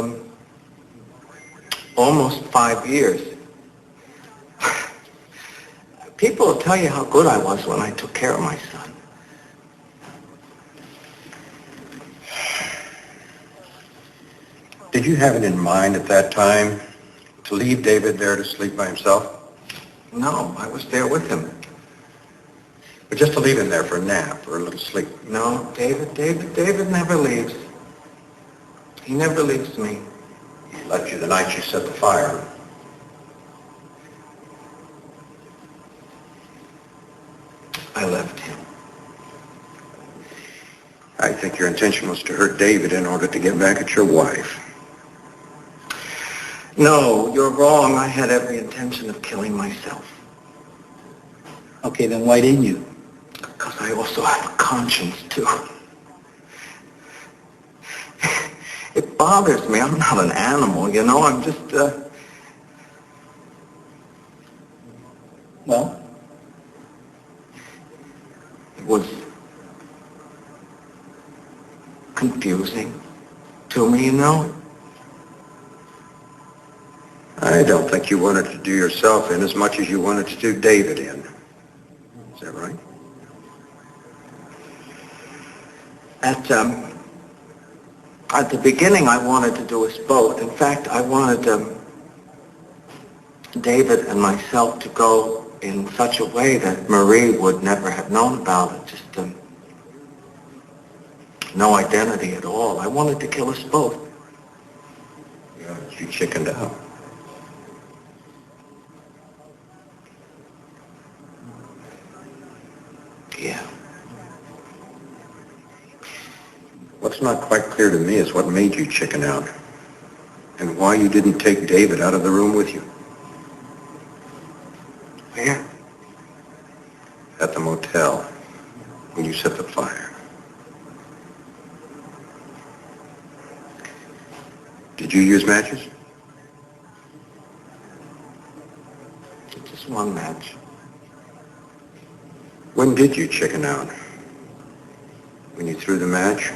almost 5 years. People will tell you how good I was when I took care of my son. Did you have it in mind at that time to leave David there to sleep by himself? No, I was there with him. But just to leave him there for a nap or a little sleep? No, David never leaves. He never leaves me. He left you the night you set the fire. I left him. I think your intention was to hurt David in order to get back at your wife. No, you're wrong. I had every intention of killing myself. Okay, then why didn't you? Because I also have a conscience, too. It bothers me. I'm not an animal, I'm just, Well? It was confusing to me, I don't think you wanted to do yourself in as much as you wanted to do David in. Is that right? At the beginning, I wanted to do us both. In fact, I wanted David and myself to go in such a way that Marie would never have known about it. Just no identity at all. I wanted to kill us both. Yeah, you chickened out. Yeah. What's not quite clear to me is what made you chicken out, and why you didn't take David out of the room with you. Where? At the motel, when you set the fire. Did you use matches? Just one match. When did you chicken out? When you threw the match?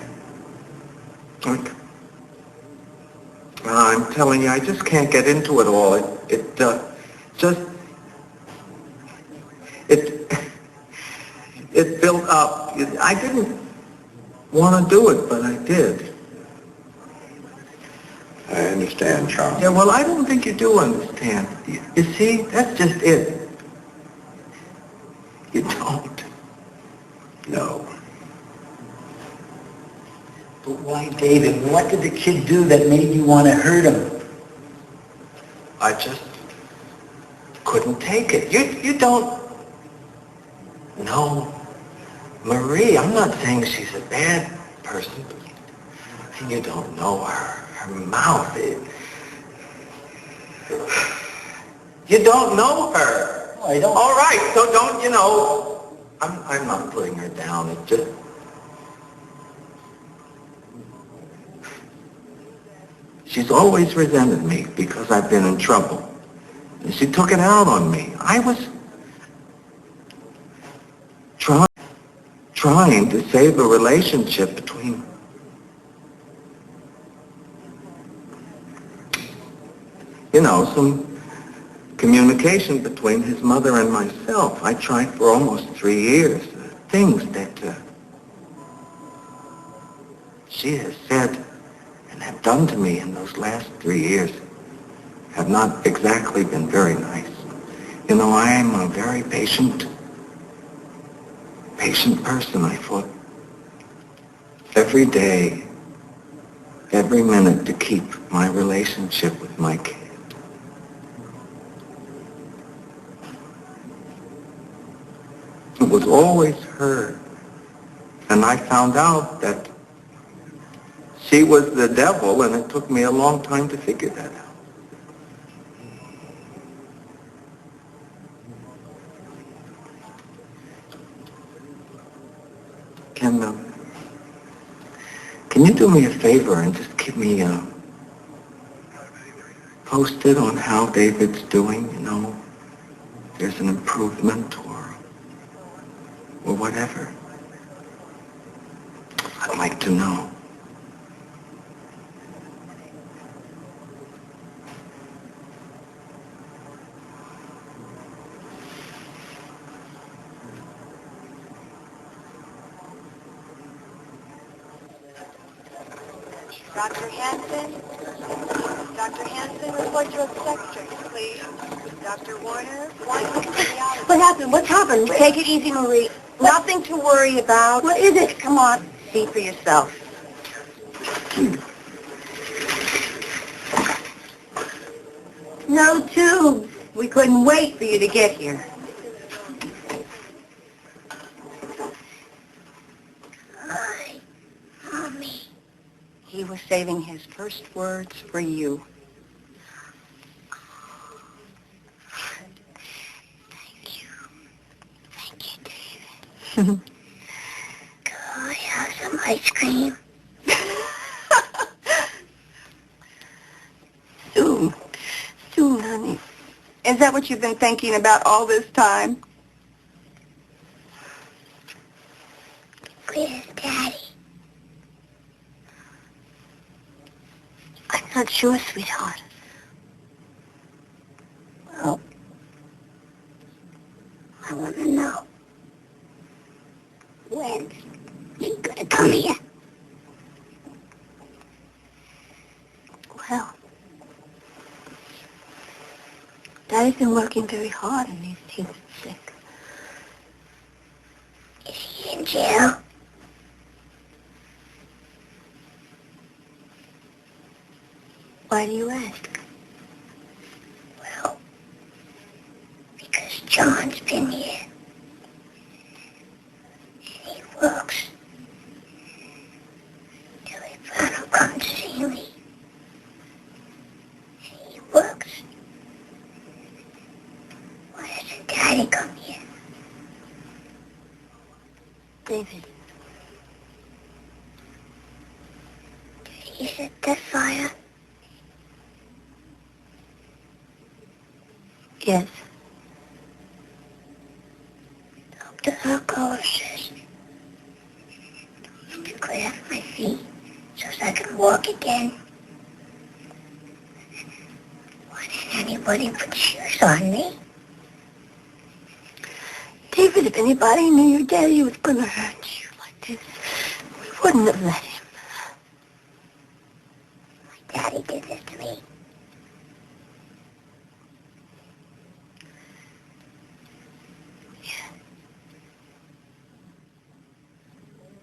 Look, I'm telling you, I just can't get into it all. It built up. I didn't want to do it, but I did. I understand, Charles. Yeah, well, I don't think you do understand. You see, that's just it. You don't. No. But why, David? What did the kid do that made you want to hurt him? I just couldn't take it. You don't know Marie. I'm not saying she's a bad person, but you don't know her. Her mouth. You don't know her. Oh, I don't. All right, so don't, I'm not putting her down. It just... She's always resented me because I've been in trouble. And she took it out on me. I was trying to save a relationship between some communication between his mother and myself. I tried for almost 3 years. Things that she has said and have done to me in those last 3 years have not exactly been very nice. I am a very patient person. I fought every day, every minute to keep my relationship with my kid. It was always her. And I found out that she was the devil, and it took me a long time to figure that out. Can you do me a favor and just keep me posted on how David's doing? If there's an improvement or whatever. I'd like to know. Dr. Hanson? Dr. Hanson, report to obstetrics, please. Dr. Warner, why don't you be out of What happened? What's happened? Take it easy, Marie. Nothing to worry about. What is it? Come on, see for yourself. No tubes. We couldn't wait for you to get here. Hi, Mommy. He was saving his first words for you. Thank you. Thank you, David. Could I have some ice cream? Soon, honey. Is that what you've been thinking about all this time? Where's Daddy? I'm not sure, sweetheart. Well, I want to know. When's he gonna come here? been working very hard and he's sick. Is he in jail? Why do you ask? Well, because John's been here. And he works till he finally comes to see me. And he works. Why doesn't Daddy come here? David. Did he set that fire? Yes. Dr. Alcoa says to clear my feet so I can walk again. Why didn't anybody put shoes on me? David, if anybody knew your daddy was going to hurt you like this, we wouldn't have let him. My daddy did this to me.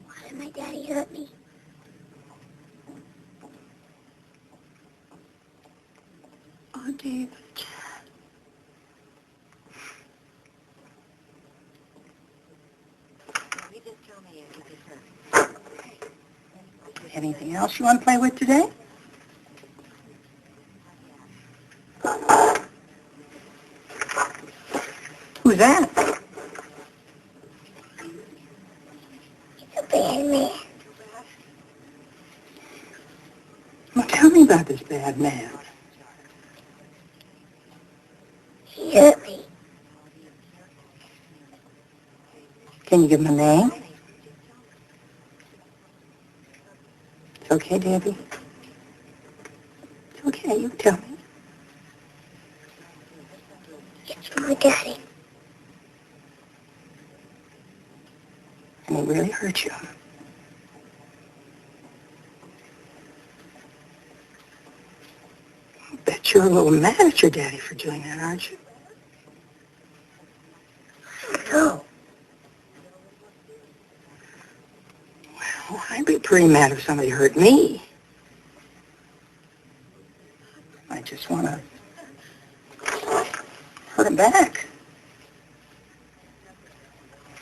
Why did my daddy hurt me? Oh, David. Anything else you want to play with today? Who's that? It's a bad man. Well, tell me about this bad man. He hurt me. Can you give him a name? It's okay, Debbie. It's okay, you tell me. It's my daddy. And he really hurt you. I bet you're a little mad at your daddy for doing that, aren't you? No. Well, I'd be pretty mad if somebody hurt me. I just want to hurt him back.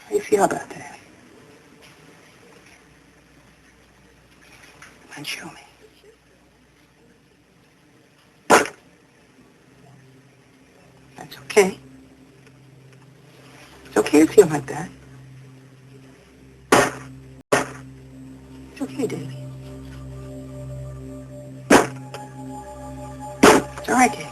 How do you feel about that? And show me. That's okay. It's okay to feel like that. It's okay, Davy. It's all right, Davy.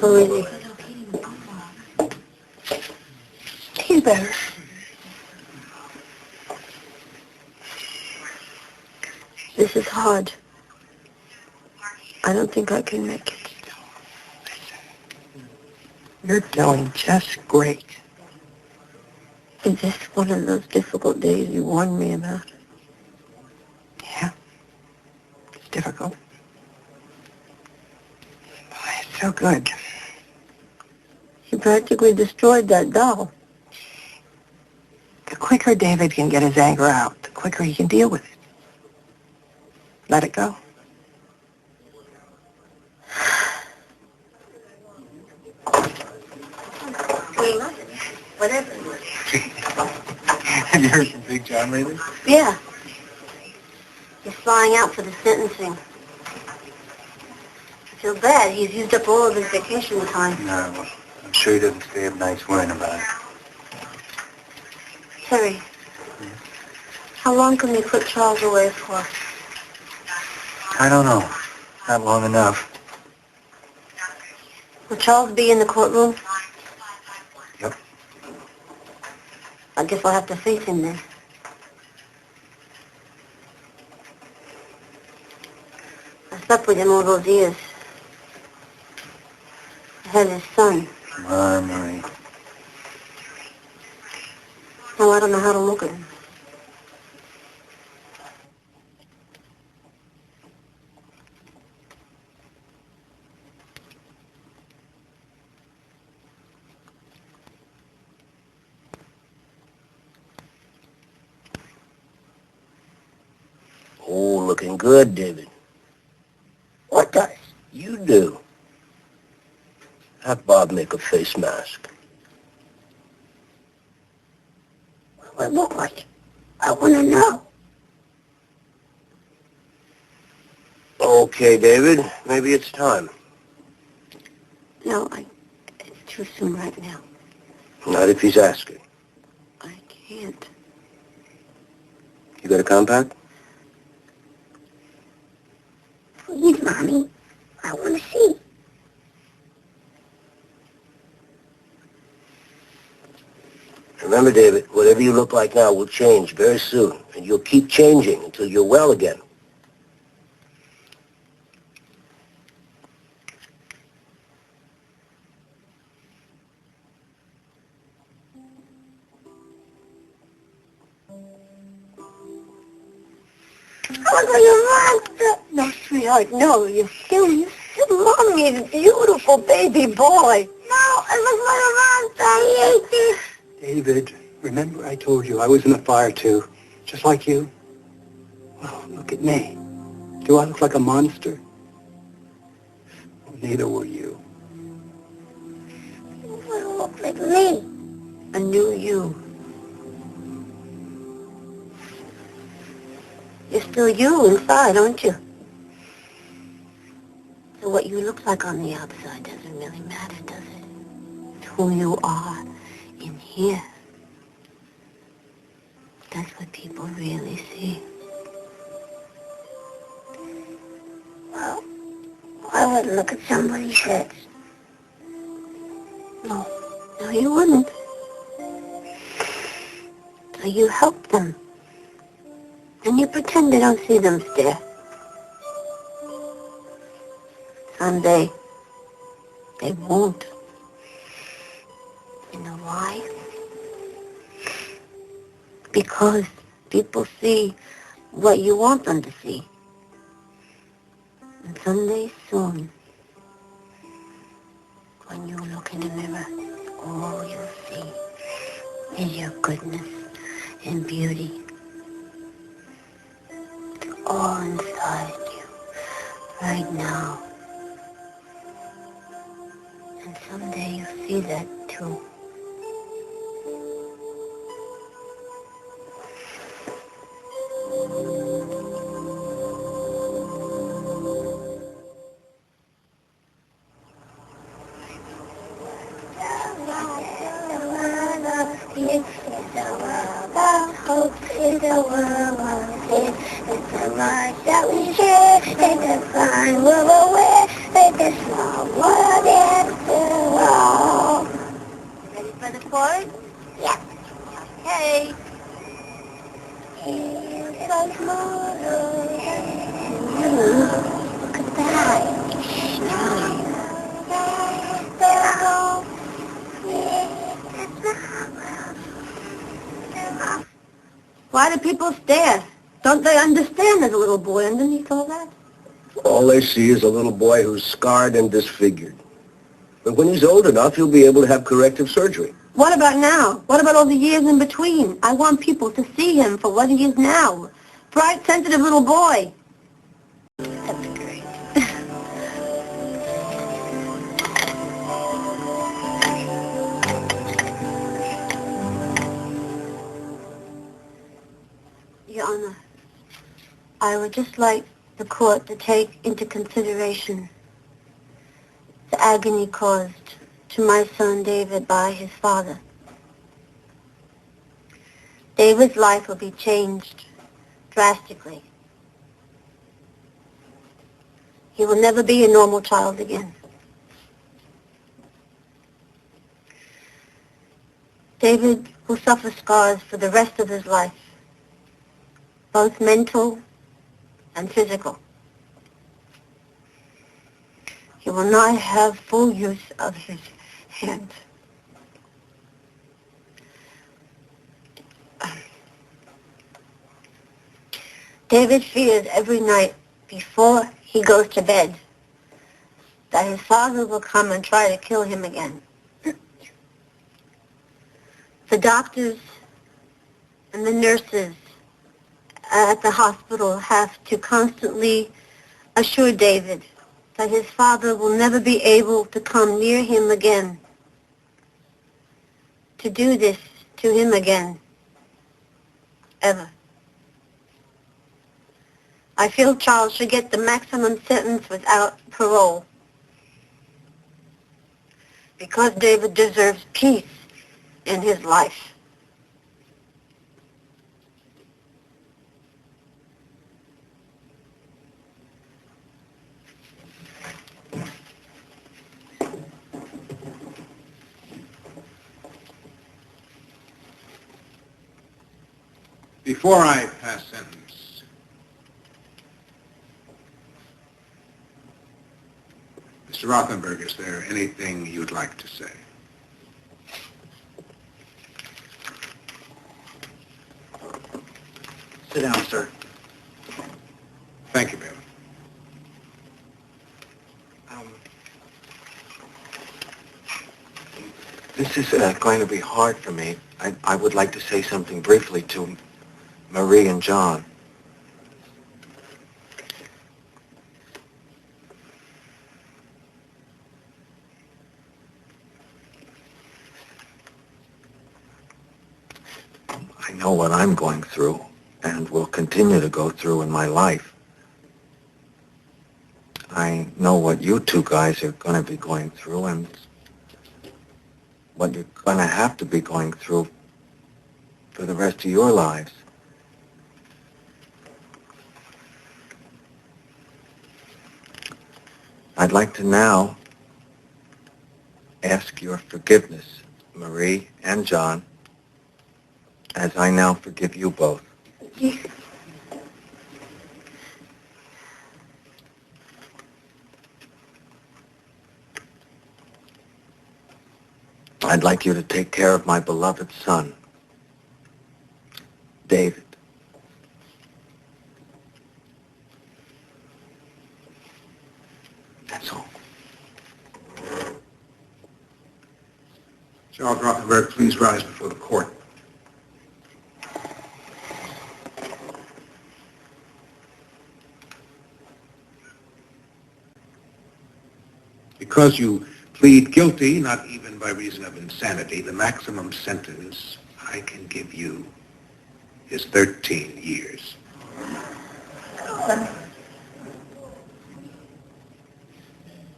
Oh, really? He's better. This is hard. I don't think I can make it. You're doing just great. Is this one of those difficult days you warned me about? Yeah. It's difficult. Boy, it's so good. You practically destroyed that doll. The quicker David can get his anger out, the quicker he can deal with it. Let it go. Whatever. Have you heard from Big John lately? Yeah. He's flying out for the sentencing. I feel bad. He's used up all of his vacation time. No, well, I'm sure he doesn't stay up nights worrying about it. Terry, how long can we put Charles away for? I don't know. Not long enough. Will Charles be in the courtroom? Yep. I guess I'll have to face him then. I slept with him all those years. I had his son. Come on, Marie. now I don't know how to look at him. Oh, looking good, David. What does? You do. Have Bob make a face mask. What do I look like? I want to know. Okay, David. Maybe it's time. No, it's too soon right now. Not if he's asking. I can't. You got a compact? Please, Mommy. I want to see. Remember, David, whatever you look like now will change very soon, and you'll keep changing until you're well again. I look like a monster. No, sweetheart, no. You're silly. You're still Mommy, a beautiful baby boy. No, I look like a monster. I hate this. David, remember I told you I was in a fire too, just like you? Well, look at me. Do I look like a monster? Well, neither were you. You don't look like me. A new you. You're still you inside, aren't you? So what you look like on the outside doesn't really matter, does it? It's who you are in here. That's what people really see. Well, I would look at somebody's heads. No, you wouldn't. So you help them. And you pretend they don't see them stare. Someday, they won't. You know why? Because people see what you want them to see. And someday soon, when you look in the mirror, all you'll see is your goodness and beauty. It's all inside you, right now. And someday you'll see that too. It's a world of hope, it's a world of faith, it's a life that we share, it's a fine world where it's a small world after all. Ready for the chorus? Yep. Okay. It's so small, look at that. Why do people stare? Don't they understand there's a little boy underneath all that? All they see is a little boy who's scarred and disfigured. But when he's old enough, he'll be able to have corrective surgery. What about now? What about all the years in between? I want people to see him for what he is now. Bright, sensitive little boy. That'd be great. Your Honor, I would just like the court to take into consideration the agony caused to my son David by his father. David's life will be changed drastically. He will never be a normal child again. David will suffer scars for the rest of his life, both mental and physical. He will not have full use of his hands. David fears every night before he goes to bed that his father will come and try to kill him again. The doctors and the nurses at the hospital have to constantly assure David that his father will never be able to come near him again, to do this to him again, ever. I feel Charles should get the maximum sentence without parole, because David deserves peace in his life. Before I pass sentence, Mr. Rothenberg, is there anything you'd like to say? Sit down, sir. Thank you, Bailiff. This is going to be hard for me. I would like to say something briefly to Marie and John. I know what I'm going through and will continue to go through in my life. I know what you two guys are going to be going through and what you're going to have to be going through for the rest of your lives. I'd like to now ask your forgiveness, Marie and John, as I now forgive you both. I'd like you to take care of my beloved son, David. That's all. Charles Rothenberg, please rise before the court. Because you plead guilty, not even by reason of insanity, the maximum sentence I can give you is 13 years.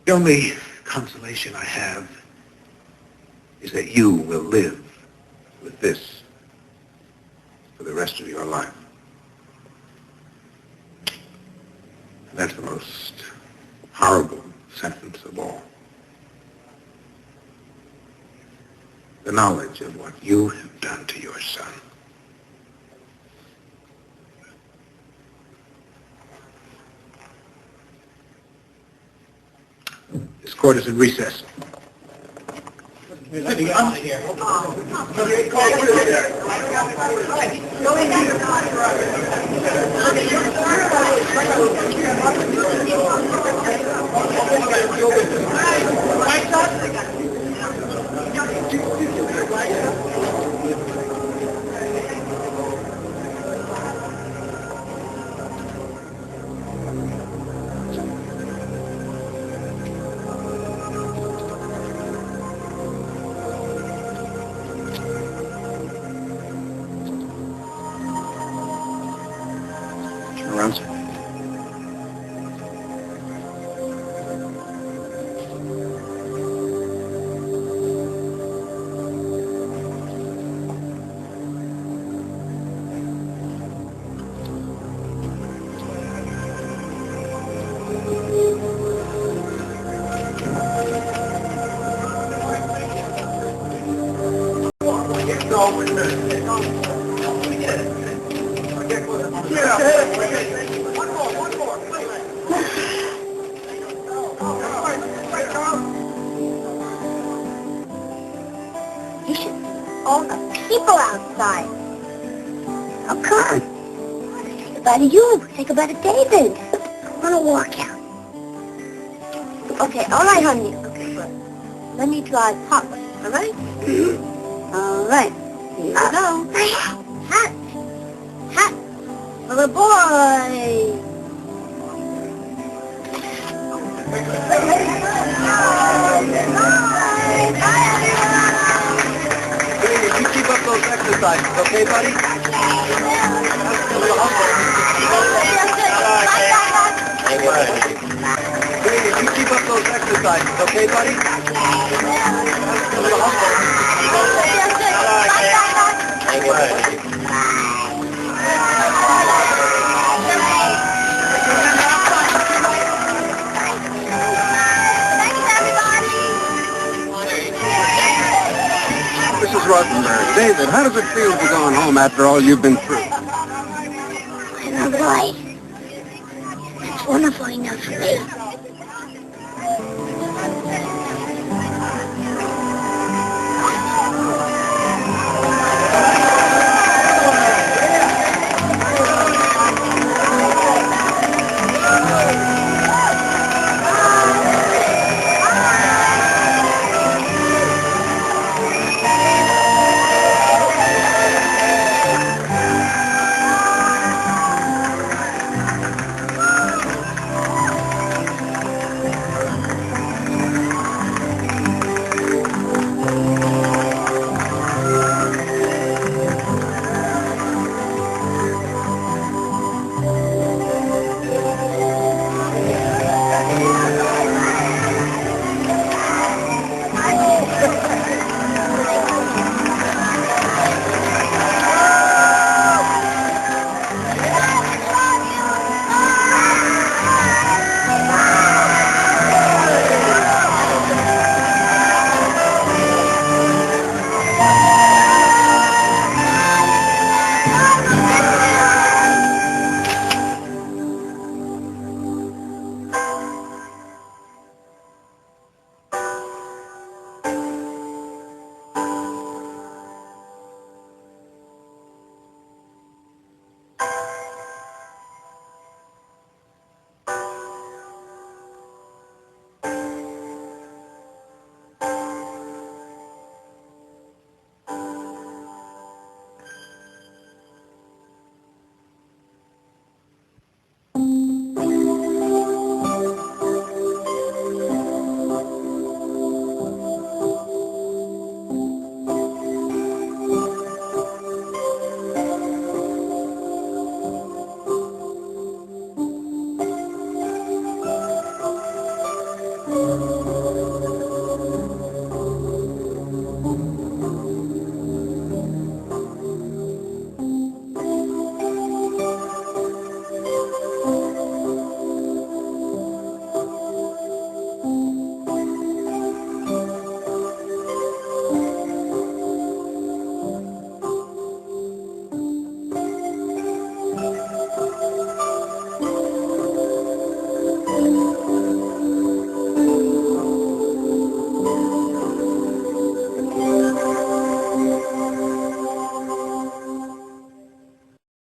The only consolation I have is that you will live with this for the rest of your life. And that's the most horrible sentence of all. The knowledge of what you have done to your son. This court is in recess. Turn around, sir. You should see all the people outside. How come? about you. Think about David. I want to walk out. Okay, all right, honey. Okay, good. Let me drive Papa, all right? Mm-hmm. All right. Here you go. Hat. Hat for the boy. You keep up those exercises, okay, buddy? You keep up those exercises, okay, buddy? Mrs. Rottenberg, David, how does it feel to be going home after all you've been through? I love life. It's wonderful enough for me.